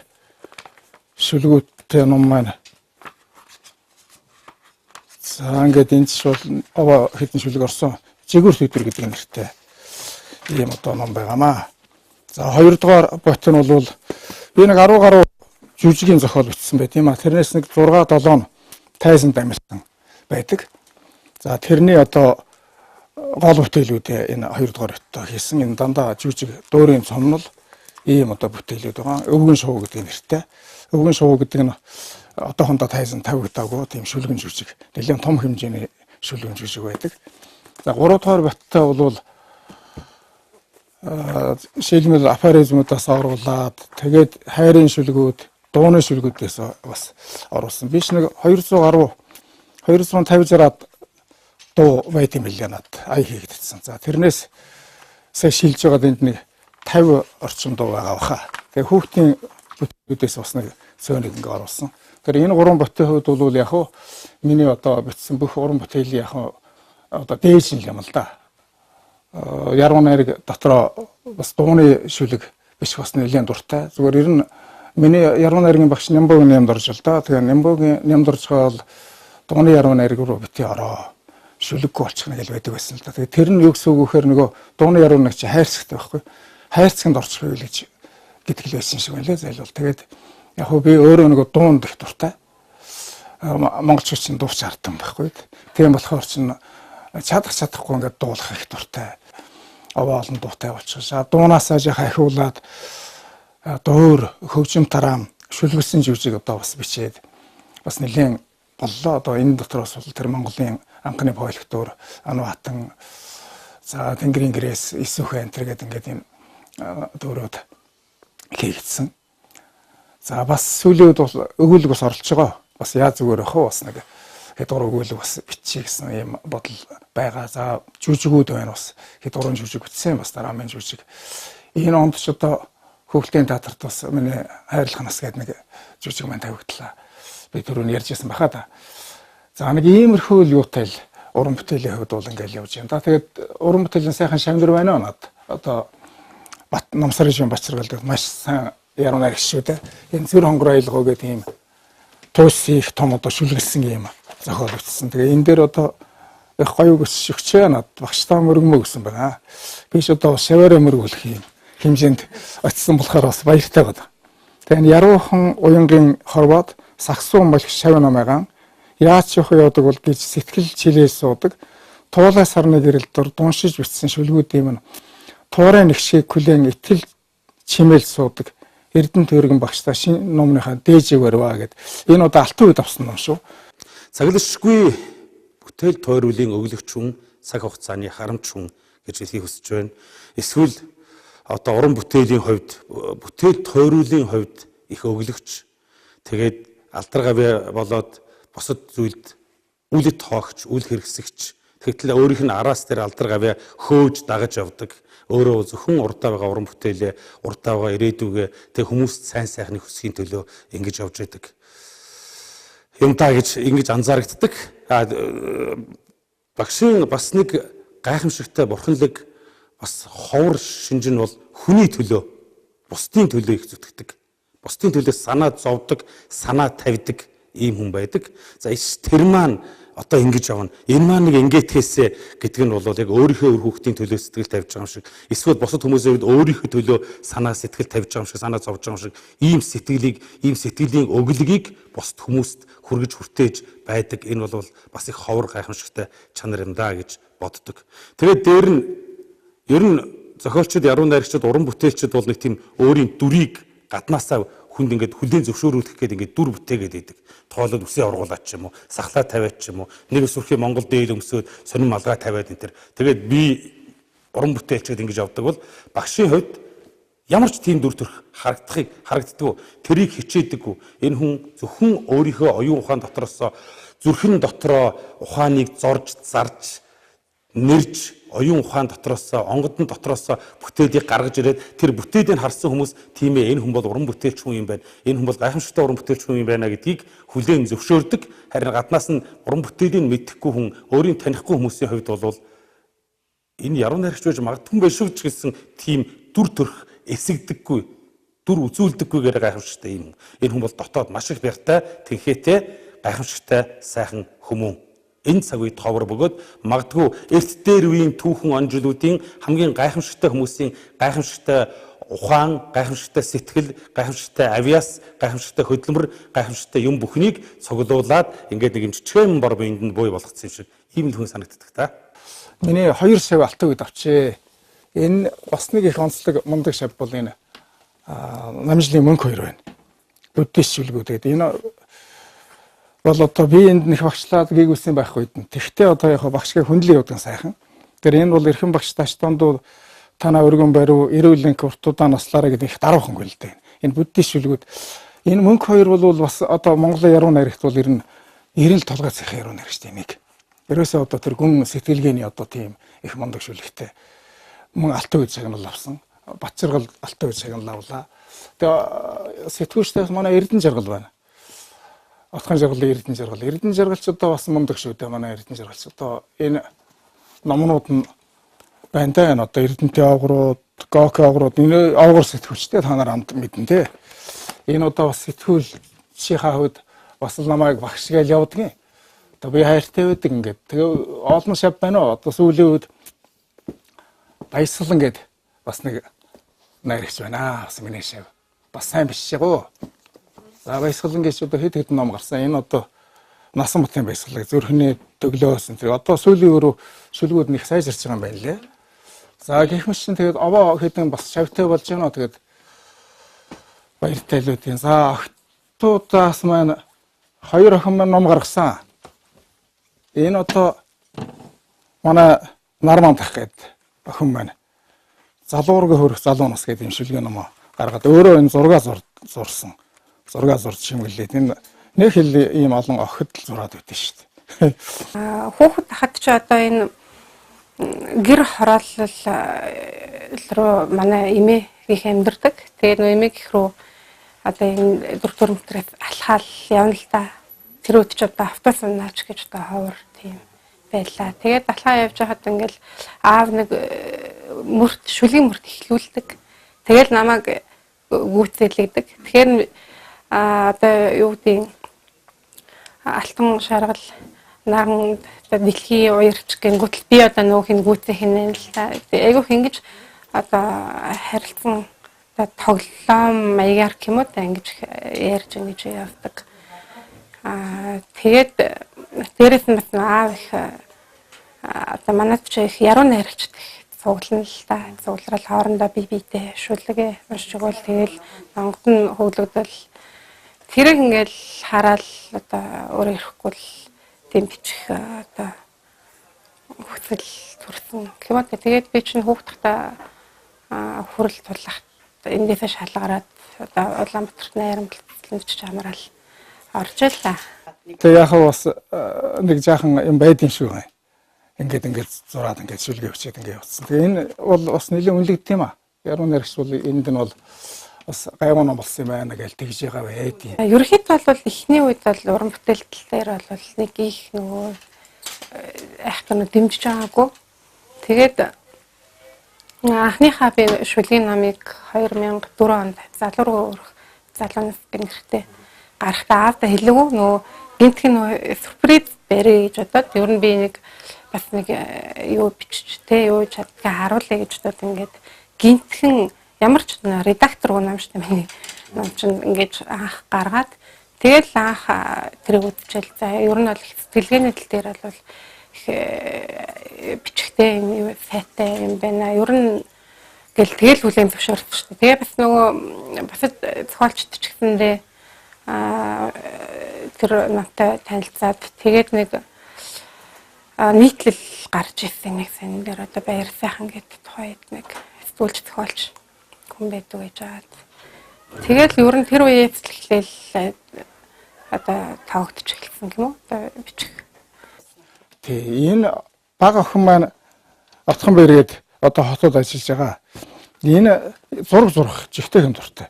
шүлгүүдтэй ном маань за ингээд энэ ч бол хэдэн шүлэг орсон. Жигүүр төдөр гэдэг нэртэй ийм одоо ном байгаамаа. За хоёрдугаар бот нь бол би нэг 10 гаруй жүжигийн зохиол бичсэн байт юм а. Тэрнээс нэг 6 7 тайзанд амьдсан байдаг. За тэрний одоо гол бүтээлүүд энэ 2 дугаар өттөө хийсэн энэ дандаа жүжиг дуурийн цомнол ийм одоо бүтээлүүд байгаа. Өвгөн шуу гэдэг нэртэй. Өвгөн шуу гэдэг нь одоохондоо тайзан тавигдаагүй тийм шүлгэн жүжиг. Нэлээд том хэмжээний шүлгэн жүжиг байдаг. За 3 дугаар баттай бол шилмэл афоризмуудаас оруулаад тэгээд хайрын шүлгүүд, дууны шүлгүүдээс бас оруулсан. Биш нэг 250-60 дуу байт юм билээ над ая хийгдсэн. За тэрнээс сая шилж байгаад энд нэг 50 орчим дуу байгаа баха. Тэгээ хүүхдийн бүтээлүүдээс бас нэг цөөнэг ингээ оруулсан. Тэгэхээр энэ 3 бүтээлийн хувьд бол яг хуу миний одоо бичсэн бүх 3 бүтээлийн яг хуу одоо дээж юм л да. Яруу найраг дотроо бас дууны шүлэг биш бас нэлээд дуртай. Зүгээр ер нь миний яруу найргийн багш Нямбогийн нямд орж л да. Тэгээ Нямбогийн нямд орж байгаа бол дууны яруу найраг руу бити ороо. Шүлэггүй болчихно гэж байдаг байсан л да. Тэгээ тэр нь юу гэсэн үг вэхээр нөгөө дууны яруу найраг чи хайрцагтай байхгүй. Хайрцагт орчих байл гэж гэдэг л байсан шиг байлаа зайлвал. Тэгээд яг хөө би өөрөө нөгөө дуунд их дуртай. Монголчууд чинь дууч хардсан байхгүй. Тийм болохоор чинь чадахгүй ингээд дуулах их дуртай. Овоо олон дуутай болчихсон. Дуунаасаа жаахан ахиулаад дөөр хөгжим тараам шүлгэлсэн жүжиг одоо бас бичээд бас нэлээд боллоо. Одоо энэ дотроос бол тэр Монголын анхны поэлхтөр Ануатан за Тэнгэрийн гэрээс Исүхэ энтер гэдэг ингээд юм дөрөд хийгдсэн. За бас сүүлээд бол өгүүлэг бас оролцож байгаа. Бас яа зүгээр ах бас нэг хэд өгүүлэг бас бичиж гэсэн юм бодол байгаа. За жүжигүүд байна бас хэд жүжиг бичсэн бас дараамын жүжиг. Энэ онд ч одоо Хөвгөлтийн театрт бас миний хайрлах нас гэдэг нэг жүжиг маань тавигдлаа. Би түрүүн ярьжсэн баха да. За нэг иймэрхүү юутай л уран бүтээлийн хувьд бол ингээл явж байна. Тэгээд уран бүтээлийн сайхан шамдэр байна над. Одоо Бат Намсарын Бачиргалд маш сайн яруу найрагч шүү дээ. Энэ Зүр хонгор аялгаа гэдэг ийм туус их том одоо шүлгэлсэн юм зохиол бичсэн. Тэгээ энэ дээр одоо их гоё өсөж над багштаа мөргмөө гэсэн байна. Биш одоо шаваараа мөргүүлэх юм хэмжээнд очисон болохоор бас баяртай байна. Тэгээ энэ яруухан уянгийн хорвоод сагсуун болох шав намайгаан яаж явах явдаг бол гэж сэтгэл чилээ суудаг. Туулай сарны гэрэлдор дуншиж бичсэн шүлгүүд юм. Туурай нэгшээ күлэн итэл чимээл суудаг. Эрдэнэ төргөн багштаа шинэ номныхаа дээжийг барьваа гэд. Энэ одоо алтан үед авсан ном шүү. Цаглашгүй бүтээл тойруулын өглөгч хүн, цаг хугацааны харамч хүн гэж хэлхийг хүсэж байна. Эсвэл одоо уран бүтээлийн хувьд, бүтээл тойруулын хувьд их өглөгч. Тэгээд алдар гавья болоод босод зүйлд үлд тоогч, үл хэрэгсэгч. Тэгтэл өөрийнх нь араас дээр алдар гавья хөөж дагаж явдаг. Өөрөө зөвхөн урдаа байгаа уран бүтээлээ, урдаа байгаа ирээдүгээ тэг хүмүүст сайн сайхныг хүсхийн төлөө ингэж явж байдаг. Юмтаа гэж ингэж анзаарэгддэг. Багшийн бас нэг гайхамшигтай бурханлаг бас ховор шинж нь бол хүний төлөө, бусдын төлөө их зүтгэдэг. Бусдын төлөө санаа зовдөг, санаа тавьдаг ийм хүн байдаг. За тэр маань одоо ингэж явна. Энэ маань нэг ингээтгээсэ гэдэг нь бол яг өөрийнхөө өр хүүхдийн төлөө сэтгэл тавьж байгаа юм шиг. Эсвэл бусад хүмүүсийн хувьд өөрийнхөө төлөө санаа сэтгэл тавьж байгаа юм шиг, санаа зовж байгаа юм шиг. Ийм сэтгэлийн өглөгийг бусад хүмүүст хүргэж хүртээж байдаг. Энэ бол бас их ховор гайхамшигтай чанар юм даа гэж боддог. Тэгээд дээр нь ер нь зохиолчид, яруу найрагчид, уран бүтээлчид бол нэг тийм өөрийн дүрийг гаднаасаа хүнд ингээд хүлээн зөвшөөрүүлэх гээд ингээд дүр бүтээгээд идэг. Тоолоод үсээ ургуулад ч юм уу, сахлаа тавиад ч юм уу, нэг сүрхий Монгол дээл өмсөөд сонин малгай тавиад энэ төр. Тэгээд би уран бүтээлчгээд ингэж явдаг бол багшийн хувьд ямар ч тийм дүр төрх харагддаг. Тэрийг хичээдэггүй. Энэ хүн зөвхөн өөрийнхөө оюун ухаан дотроос зүрхэн дотроо ухааныг зорж, зарж, нэрж, оюун ухаан дотроос, онгодон дотроос бүтээлийг гаргаж ирээд тэр бүтээлийг харсан хүмүүс тийм ээ энэ хүн бол уран бүтээлч хүн юм байна. Энэ хүн бол гайхамшигтай уран бүтээлч хүн юм байна гэдгийг хүлээн зөвшөөрдөг. Харин гаднаас нь уран бүтээлийг мэдэхгүй хүн, өөрийн танихгүй хүмүүсийн хувьд бол энэ яруу найрагч байж магадгүй байх шүү гэсэн тийм дүр төрх эсэгдэггүй, дүр үзүүлдэггүй гэх гайхамшигтай юм. Энэ хүн бол дотоод маш их бяртай, тэнхээтэй, гайхамшигтай, сайхан хүмүүн. Энэ цаг үед ховор бөгөөд магадгүй эрт дээр үеийн түүхэн онжилуудын хамгийн гайхамшигтай хүмүүсийн гайхамшигтай ухаан, гайхамшигтай сэтгэл, гайхамшигтай авиас, гайхамшигтай хөдөлмөр, гайхамшигтай юм бүхнийг цуглуулад ингээд нэг юм чичгэн бор биеинд нь бууй болгоцсон юм шиг ийм л хүн санагддаг та. Миний 2 сая алтан үед авчээ. Энэ бас нэг их онцлог мундаг шав бол энэ намжлын мөнгө 2 байна. Буддист шүлгүүд гэдэг. Энэ бол одоо би энд нэг багшлаад гээгүүлсэн байх үед нь. Тэгтээ одоо яг багшгийн хүндлэн явдаг сайхан. Тэр энэ бол эрхэм багш Д.Дашдондов танаа өргөн бариу эрүүлэнх уртудаа наслаараа гэдэг их даруухан гэлтэй. Энэ буддист шүлгүүд энэ мөнгө 2 бол бас одоо Монголын яруу найрагт бол ер нь л толгой цахих яруу найрагч тийм нэг. Ерөөсөө одоо тэр гүн сэтгэлгээний одоо тийм их мундаг шүлэгтэй. Мөн алтан үед шагнал авсан. Батчиргал алтан үед шагнал авлаа. Тэгээ сэтгүүлчдээс манай Эрдэнэ жаргал байна. Отхон жаргалын Эрдэнэ жаргал. Эрдэнэ жаргалч одоо бас мундаг шүү дээ. Манай Эрдэнэ жаргалч одоо энэ номнууд нь байна да. Энэ одоо Эрдэнэтэй авгурууд, ГОК авгурууд энэ авгур сэтгүүлчтэй та нар амт мэднэ те. Энэ одоо бас сэтгүүлчийнхаа хувьд бас л намайг багш гээл явдаг юм. Одоо би хайртай байдаг ингээд. Тэгээ олон шав байна уу? Одоо сүүлийн үед баясгалан гээд бас нэг найрагч байна. Бас миний шав. Бас сайн биш шээ. За баясгалан гэж одоо хэд хэдэн ном гарсан. Энэ одоо насан бутын баясгалыг зүрхний төглөөс энэ. Одоо сүүлийн өөрөө шүлгүүд нэг сайжирч байгаа юм байна лээ. За гэх мэт чинь тэгээд овоо хэдэн бас шавтай болж байна. Тэгээд баяртай л үгүй. За охтуудаас маань 2 охин маань ном гаргасан. Энэ одоо манай Нармандах гэдэг охин маань залуургийн хөрөх залуу нас гэдэг юм шүлгээ ном гаргаад өөрөө энэ зураг зурсан. Зураг зурж шимгэлээд энэ нэг хэл ийм олон охид л зураад байдсан шүү дээ. Хүүхэд хат ч одоо энэ гэр хороолол руу манай эмээгийнх амьдардаг. Тэгээд нөө эмээгийнх рүү одоо энэ 4 метрээс алхаал явна л да. Тэр үед ч одоо автобус унаач гэж одоо ховор тийм байлаа. Тэгээд алхаа явж байхад ингээл аав нэг мөрт шүлийн мөрт ихлүүлдэг. Тэгэл намайг гүйцэлэгдэг. Тэгэхээр одоо юу гэдэг алтан шаргал наран дэлхийн уярч гингүүтэл би одоо нөөхин гүйцэх хийнэ л та. Айгүйх ингэж одоо харилцсан тоглоом маягаар юм уу та ингэж ярьж ингэж явдаг. Тэгээд дээрээс нь бас аав их одоо манайд ч их яруу найрагчд цуглана л та. Цугларал хоорондоо бие биетэй шүлгээ уншиж өгвөл тэгэл онгод нь хөглөгдөл тэрэг ингээл хараад одоо өөрөө ирэхгүй л тийм бичих одоо хөтөл төрсөн. Тэгээд би чинь хүүхдтэй хүрэл тулах эндээсээ шалгараад одоо Улаанбаатарт найрамдлалт ч амраал орж илаа. Тэгээ яг бас нэг жаахан юм байд юм шиг байна. Ингээд зураад ингээд шүлгээ өчөөд ингээд явуулсан. Тэгээ энэ бол бас нэлээд үнэлэгдэх юм аа. Яруу найрагч бол энд нь бол бас гайван болсон юм байна гэж тэгж байгаа байдیں۔ Ерөнхийдөө бол эхний үед бол уран бүтээлтэл дээр бол нэг их нөгөө айхтар дэмжиж байгаагүй. Тэгээд анхныхаа би шүлгийн намыг 2004 онд залуунаас гэнэрхтэй гарахтаа аавда хэлээгүй нөгөө гинтхэн сюрприз бэрээ гэж бодоод ер нь би нэг бас нэг юу бичиж те юу чаддгаа харуулъя гэж бодоод ингээд гинтхэн ямар ч редактор унаамжтай миний ном чинь ингээд анх гаргаад тэгэл анх тэрийг үзчихэл за ер нь бол сэтгэлгээний тал дээр бол их бичгтэй юм сайтай юм байна. Ер нь тэгэл хүлээн зөвшөөрсөн шүү дээ. Тэгээ бас нөгөө бас зохиолчд ч гэсэндээ тэр надтай танилцаад тэгээд нэг нийтлэл гарч ирсэн нэг сан дээр одоо баяр сайхан гэдэг тухайд нэг сэтгүүлч зохиолч хүн байдаг гэж хаад. Тэгэл ер нь тэр үеэс л эхлээл одоо тавагдчих эхэлсэн юм уу? Одоо бичих. Энэ бага охин маань отхон бэргээд одоо хотод ажиллаж байгаа. Энэ зурх жигтэй юм дуртай.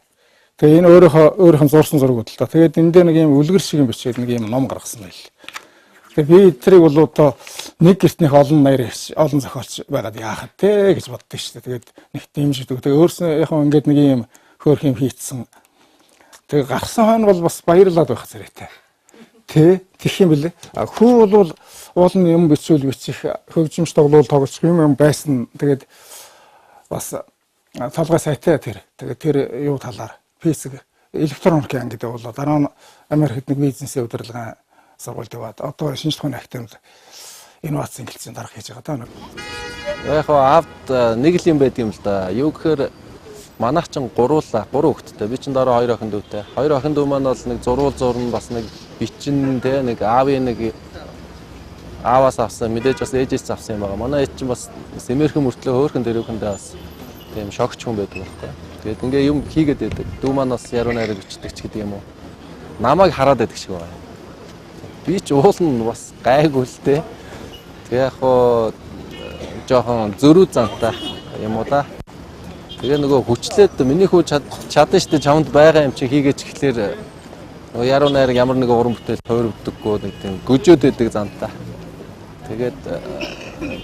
Тэгээ энэ өөрийнх нь зурсан зургууд л та. Тэгээд энэ дээр нэг юм үлгэр шиг юм бичээд нэг юм ном гаргасан байл. Тэгээ би тэрийг бол одоо нэг гэртнийх олон найрагч, олон зохиолч байгаад яахад те гэж боддоо шүү дээ. Тэгээд нэг дэмждэг. Тэгээ өөрснөө яг ингээд нэг юм хөөх юм хийцсэн. Тэгээ гарсан хойно бол бас баярлаад байх зэрэгтэй. Тэгэх юм бэлээ. Хүү бол уулын юм бичих хөгжимч тоглоул тоглох юм байсан. Тэгээд бас толгой сайтай тэр. Тэгээд тэр юу талаар физик электроник анги гэдэг бол дараа нь Америкт нэг бизнесийн удирдлагын сургуульд яваад одоо шинжлэх ухааны академид инновацийн хэлцээний дарга хийж байгаа даа. Яг аавд нэг л юм байдаг юм л да. Юу гэхээр манайх чинь 3 хүүхэдтэй. Би чинь дараа 2 охин дүүтэй. 2 охин дүү маань бол нэг зурна бас нэг бичин те нэг аавын нэг ааваас авсан мэдээж бас ээжээс авсан юм байгаа. Манай ээж чинь бас сэмэрхэн мөртлөө хөөхөн дөрөвхөндөө бас тийм шогч хүн байдаг байхгүй. Тэгээд ингээ юм хийгээд байдаг. Дүү маань бас яруу найраг өчтдөг ч гэдэг юм уу. Намайг хараад байдаг шиг байна. Би ч уул нь бас гайгүй л те. Тэгээ яг хоо жоохон зөрүү зантай юм уу да. Тэгээ нөгөө хүчлээд миний хүү чадна штэ чамд байгаа юм чи хийгээч гэхлээр нөгөө яруу найраг ямар нэг уран бүтээл тойрвдөггүй нэг тийм гүжөөд байдаг зантай. Тэгээд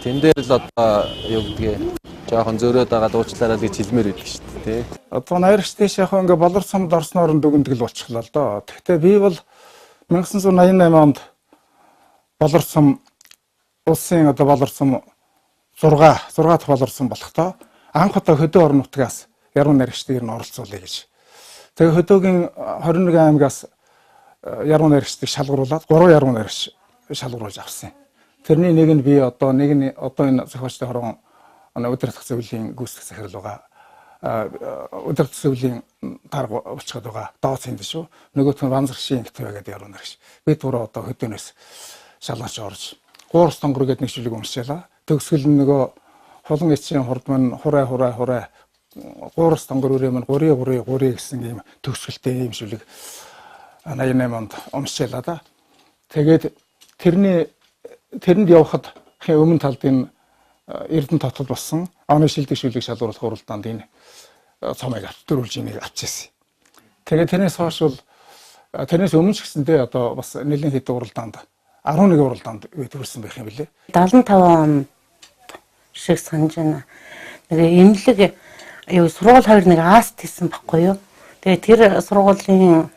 тэн дээр л одоо юу гэдгийг жоохон зөрөөд байгаа дуучлаараа л гэж хэлмээр байдаг штэ тий. Одоо найрагч тийш яг ингээ болор сумд орсноор дүгндэг л болчихлоо л доо. Гэхдээ би бол 1988 онд болор сум улсын одоо болор сум 6 дахь болор сум болохдоо анх удаа хөдөө орон нутгаас яруу найрагчдыг нь оролцуулъя гэж. Тэгээ хөдөөгийн 21 аймагаас яруу найрагчдыг шалгаруулад 3 яруу найрагч шалгаруулж авсан. Тэрний нэг нь би одоо энэ зохиолчтой хорон удирдах зөвлөлийн гүйцэтгэх захирал байгаа. Удирдах зөвлөлийн дарга болчиход байгаа. Дооц энд шүү. Нөгөөх нь Ванзаршийн гэдэг яруу найрагч. Би түрүү одоо хөдөөнөөс шалгаж орж гуурс тонгор гэдэг нэг шүлэг уншаалаа. Төгсгөл нөгөө хулан эцсийн хурд маань хураа гуурс тонгор өрөө маань гурий гэсэн ийм төгсгөлтэй ийм шүлэг 88 онд уншаалаа да. Тэгээд тэрэнд явхад өмнө талд энэ Эрдэнэ татвар болсон оны шилдэг шүлгийг шалгуулах уралдаанд энэ цомыг авчруулж энийг авчихсан. Тэгээд тэрнээс хойш бол тэрнээс өмнө ч гэсэндээ одоо бас нэлээд хэдэн уралдаанд 11 уралдаанд төрүүлсэн байх юм билээ. 75 он шиг санаж байна. Тэгээ эмнэлэг юу сургууль хоёр нэг ааст хийсэн баггүй юу. Тэгээ тэр сургуулийн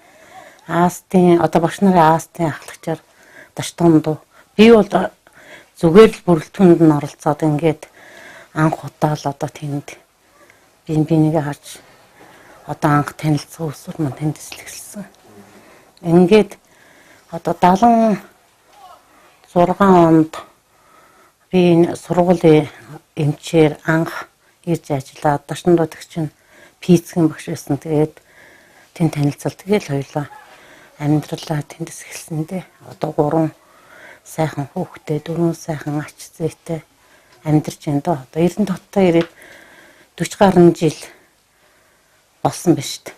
аастын одоо багш нарын аастын ахлагчаар Д.Дашдондов. Би бол зүгээр л бүрэлдэхүүнд нь оролцоод ингээд анх удаа л одоо тэнд бинийг харж одоо анх танилцсан усур маань тэнд эслэгсэн. Ингээд одоо 76 онд би энэ сургуулийн эмчээр анх ирж ажиллаад Д.Дашдондов чинь физикийн багш байсан. Тэгээд тэнд танилцал тэгэл хоёулаа амьдралаа тэндээс эхэлсэндээ одоо 3 сайхан хүүхдээ 4 сайхан ач зээтэй амьдарч байна доо. Одоо Эрдэнэ хоттой ирээд 40 гаруй жил болсон биз дээ.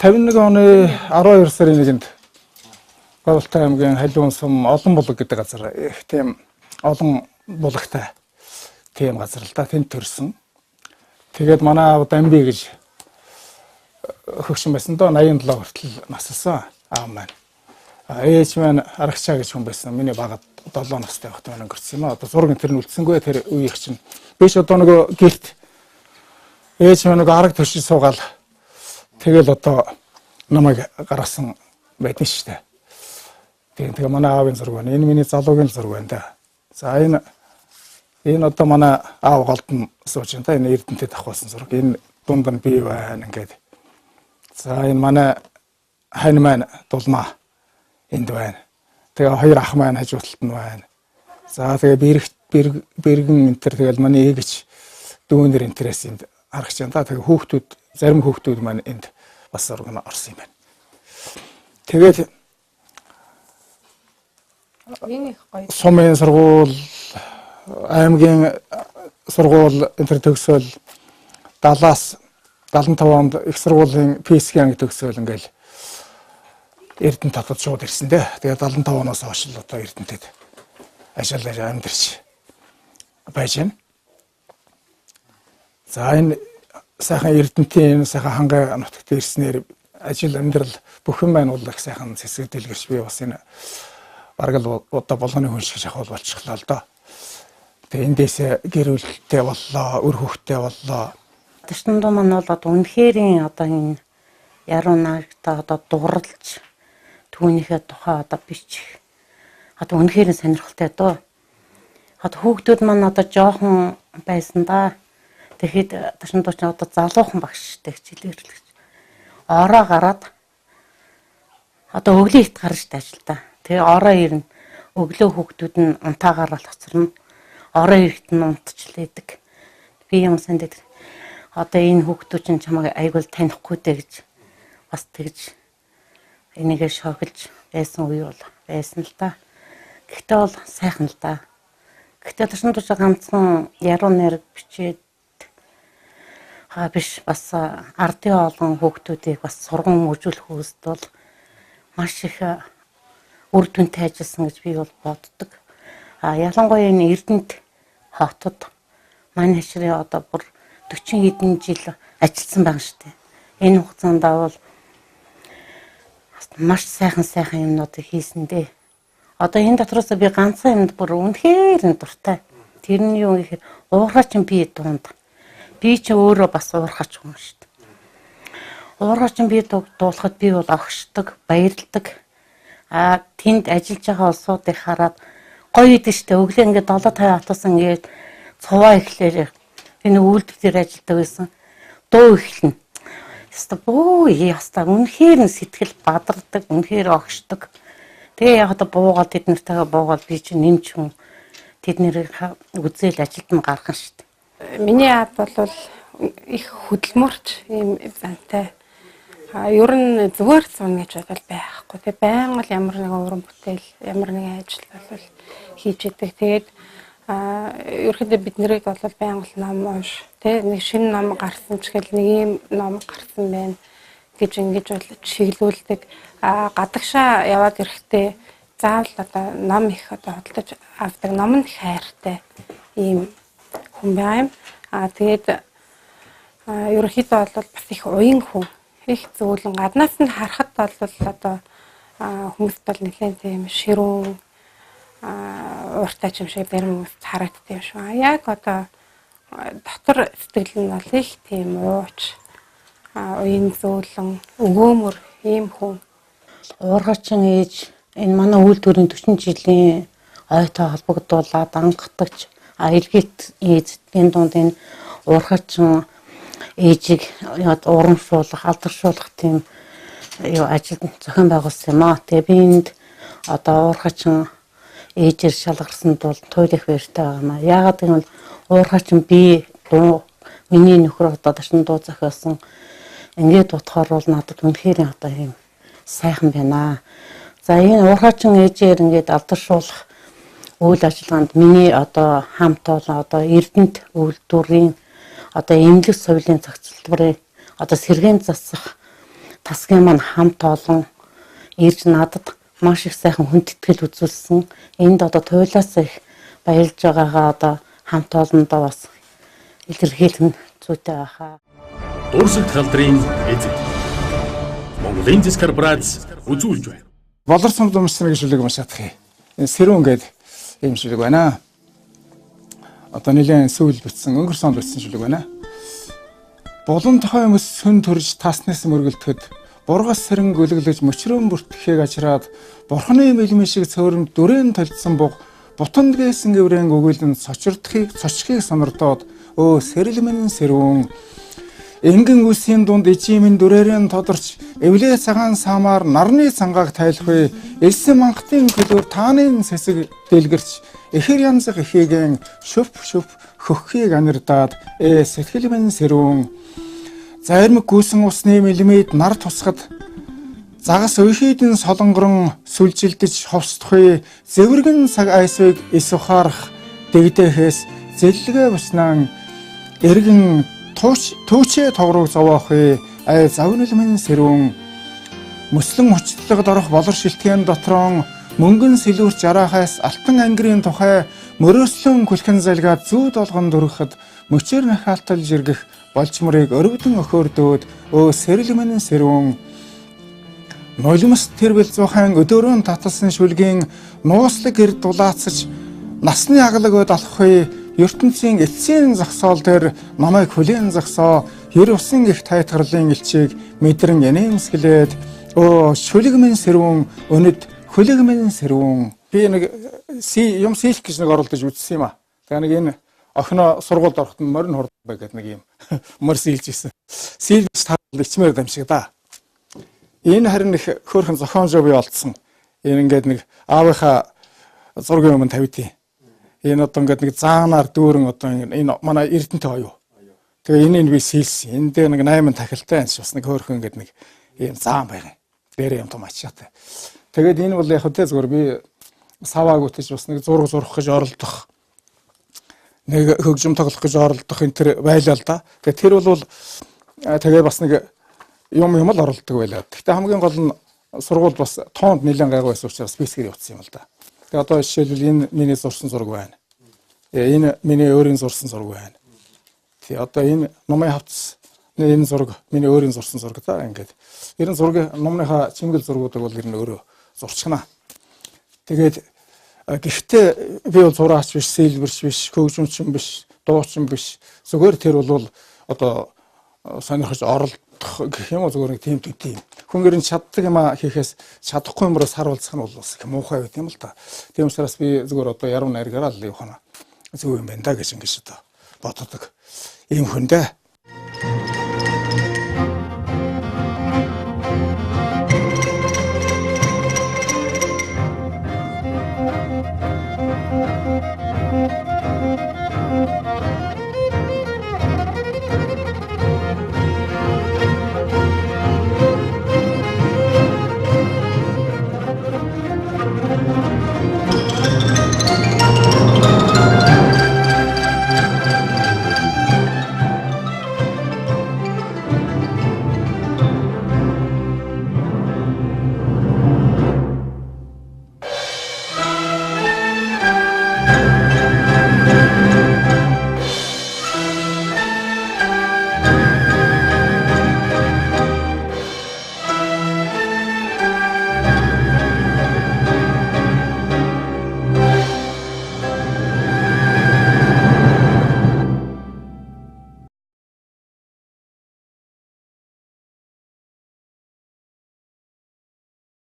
51 оны 12 сарын 1-нд Говьлтай аймгийн Халиун сум олон булаг гэдэг газар их тийм олон булагтай тийм газар л да тэнд төрсөн. Тэгээд манай аав Дамби гэж хөгшин байсан доо 87 хүртэл насалсан аав маань. Ээж маань Арагчаа гэж хүн байсан. Миний багад 7 настай байхдаа маань өнгөрсөн юм аа. Одоо зураг тэр нь үлдсэнгүй тэр үеийнх чинь. Биш одоо нөгөө гэрт ээж маань нөгөө арга төшиж суугаал. Тэгэл одоо намайг гаргасан байдэн шүү дээ. Тэгээ манай аавын зураг байна. Энэ миний залуугийн зураг байна да. За энэ одоо манай аав голдон сууж байна да. Энэ Эрдэнэтэд авахсан зураг. Энэ дунд нь би байна ингээд. За энэ манай хань маань дулмаа энд байна. Тэгээ хоёр ах маань хажууталд нь байна. За тэгээ бэргэн энтер тэгэл манай эгч дүүнэр энтерээс энд харагч байна да. Тэгээ хүүхдүүд зарим хүүхдүүд маань энд бас зураг нь орсон юм байна. Тэгээд сумын сургууль, аймгийн сургууль энтер төгсөөл 70-аас 75 онд их сургуулийн физикийн анги төгсөөл ингээл Эрдэнэ татвар шууд ирсэн дээ. Тэгээд 75 оноос хойш л одоо Эрдэнэтэд ажиллаж амьдарч байж байна. За энэ сайхан Эрдэнэтийн сайхан хангай нутагт ирснээр ажил амьдрал бүх юм байна бол их сайхан сэсэг дэлгэрч би бас энэ бараг л одоо болгоны хүн шиг шахал болчихлоо л доо. Тэгээ эндээс гэр бүлтэй боллоо, өр хөвгтэй боллоо. Д.Дашдондов маань бол одоо үнэхээр одоо энэ яруу найрагтаа одоо дурлж түүнийхээ тухай одоо бичих одоо үнэхээр сонирхолтой доо. Одоо хүүхдүүд маань одоо жоохон байсан да. Тэгэхэд Дашдондууч одоо залуухан багштай хичээлээр л гэж. Ороо гараад одоо өглөө ит гарч ажилдаа. Тэгээ ороо ирнэ. Өглөө хүүхдүүд нь унтаагаар л хоцорно. Ороо ирэхэд нь унтчлээдэг. Би юм санддаг. Одоо энэ хүүхдүүд чинь чамайг айгуул танихгүй дээ гэж бас тэгж энийгээ шоглож байсан үе бол байсан л да. Гэхдээ бол сайхан л да. Гэхдээ Дашдондууч ганцхан яруу найраг бичээд биш бас ардын олон хүүхдүүдийг бас сургам өгүүлэх үүсд бол маш их үр дүнтэй ажилласан гэж би бол боддог. Ялангуяа энэ Эрдэнэт хотод манай хашрын одоо бүр 40 хэдэн жил ажилласан байгаа шүү дээ. Энэ хугацаанд бол маш сайхан юмнуудыг хийсэн дээ. Одоо энэ дотроос би ганцхан юмд бүр үнэхээр дуртай. Тэр нь юу гэхээр уурхач би дунд. Би ч өөрөө бас уурхач хүн шүү дээ. Уурхач би дуулахад би бол огшдог, баярлдаг. Тэнд ажиллаж байгаа улсуудыг хараад гоё идэв шүү дээ. Өглөө ингээд 7:50 атсан ингээд цуваа ихлээр энэ үйлдэл дээр ажилладаг байсан. Дуу ихлэнэ. Яста боо яста үнэхээр сэтгэл бадардаг, үнэхээр огшдог. Тэгээ яг одоо буугаад тэд нартайгаа буугаад би чинь нэмч хүн тэд нэрийг үзэл ажилд нь гаргах шүү дээ. Миний ад бол их хөдөлмөрч ийм зантай. Ер нь зүгээр зун гэж бодол байхгүй. Тэгээ байнга л ямар нэгэн уран бүтээл, ямар нэгэн ажил бол хийж идэг. Тэгээд ерөөхдөө бид нэрийг бол байнга л ном унш. Тэ нэг шинэ ном гарсан ч гэл нэг ийм ном гарсан байна гэж ингэж бол чиглүүлдэг. Гадагшаа яваад ирэхдээ заавал одоо ном их одоо хөдөлж авдаг, номонд их хайртай ийм хүн байм. Тэгээд ерөөхдөө бол бас их уян хүн, их зөөлөн гаднаас нь харахад бол одоо хүмүүст бол нэлээд тийм ширүүн ууртай юм шиг зарим хүмүүст харагддаг юм шүү. Яг одоо дотор сэтгэл нь бол их тийм ууч, уян зөөлөн, өгөөмөр ийм хүн. Уургачин ээж энэ манай үйлдвэрийн 40 жилийн ойтой холбогдуулаад ангатагч эргээд эзэдийн дунд энэ уургачин ээжийг урамшуулах, алдаршуулах тийм ажил зохион байгуулсан юм аа. Тэгээ би энд одоо уургачин ээжээр шалгарсанд бол туйлах баяртай байна. Яагаад гэвэл уургачин би миний нөхөр одоо Дашдондуу зохиосон ингээд утгаар бол надад үнэхээр одоо юм сайхан байна. За энэ уургачин ээжээр ингээд алдаршуулах үйл ажиллагаанд миний одоо хамт олон одоо Эрдэнэт үйлдвэрийн одоо эмнэлэг соёлын цагцлбарын одоо сэргээн засах тасгийн маань хамт олон ирж надад маш их сайхан хүндэтгэл үзүүлсэн. Энд одоо туйлаас их баярлж байгаагаа одоо хамт олондоо бас илэрхийлэх зүйтэй байхаа. Дуурсагдах алдрын эзэд. Монголын зэс корпорац үзүүлж байна. Болор сумд өмссөн гişүлэг уншаадах юм. Энэ сэрүүн гэдэг юм шүлэг байна. Одоо нэлээд сүүл битсэн, өнгөрсөн битсэн шүлэг байна. Булан тохой өмс сүн төрж таснаас мөргөлтөд бургас сэрэн гөлөглөж мөчрөн бүртгэхийг ажраад бурхны мэлмэн шиг цөөрөнд дүрэн толцсон буг бутанд гээсэн гэврэн өгүүлэн цочхийг сонордоод сэрэл минь сэрүүн Энгэн үсийн дунд ижимэн дүрээрэн тодорч эвлээ цагаан саамаар нарны цангааг тайлхвэ элсэн мангатын хөлөөр тааны сэсэг дэлгэрч эхэр янзах ихийгэн шүп хөххийг анирдаад сэтгэл минь сэрүүн зармиг гүйсэн усны мэлмэд нар тусахад загас өөхийдэн солонгорон сүлжилдэж ховсдохыг зэвэргэн цаг айсвыг ис ухаарах дэгдэхээс зэллэгээ буснaan эргэн төөчөө тогрог зовоохыг ай завнал минь сэрүүн мөслөн хүчтэйг дорох болор шилтгэн дотрон мөнгөн сэлүүрч жарахаас алтан ангирын тухай мөрөөслөн күлхэн залгаад зүүд олгон дөрөхөд мөчөр нахаалтал жиргэх болчморыг өрөвдөн өхөөрдөөд сэрэл минь сэрүүн нулимс тэрбэл зухан өдөөрөн таталсан шүлгийн нууслаг гэр дулаацж насны аглаг өд алхахыг ертөнцийн эцсийн зогсоол дээр намайг хүлээн зогсоо ер усан их тайтгарлын элчийг мэдрэн янэмсгэлээд шүлэг минь сэрүүн өнөд хүлэг минь сэрүүн би нэг юм сэлэх гэж нэг оролдож үзсэн юм аа. Тэгээ нэг энэ охиноо сургуульд ороход морин гэдэг нэг юм мөр сийлж ирсэн. Сийлж тал ичмээр дамжиг да. Энэ харин их хөөрхөн зохион бий болцсон. Энэ ингээд нэг аавынхаа зургийн өмнө тавьдیں۔ Энэ одоо ингээд нэг заанаар дүүрэн одоо энэ манай Эрдэнэт оюу. Тэгээ энийг би сийлсэн. Энд дээр нэг 8 тахилтай анш бас нэг хөөрхөн ингээд нэг ийм заан байгаа. Дээр юм том ачаатай. Тэгээд энэ бол яг хөтэ зүгээр би савааг үтэж бас нэг зураг зурах гэж оролдох. Нэг хөгжим тоглох гэж оролдох энэ төр байлаа л да. Тэгээ тэр бол тэгээ бас нэг юм л оролдог байлаа. Гэхдээ хамгийн гол нь сургууль бас тоонд нэлээд гайгүй байсан учраас списгээр явуулсан юм л да. Тэгээ одоо жишээлбэл энэ миний зурсан зураг байна. Энэ миний өөрийн зурсан зураг байна. Тэгээ одоо энэ номын хавцас энэ зураг миний өөрийн зурсан зураг да ингээд. Ерэн зургийн номныхаа чимгэл зургуудыг бол ер нь өөрөө зурчихна. Тэгээд гэхдээ би бол зураач биш, сэлбэрч биш, хөгжимчин биш, дуучин биш. Зүгээр тэр бол одоо сонирхож оролдох гэх юм уу зүгээр нэг тийм төдий юм. Хүн гэрэн чаддаг юм хийхээс чадахгүй юмроо саруулцах нь бол бас их муухай байт юм л та. Тийм учраас би зүгээр одоо яруу найргаараа л явах нь зөв юм байна да гэж ингэж одоо боддог. Ийм хүндээ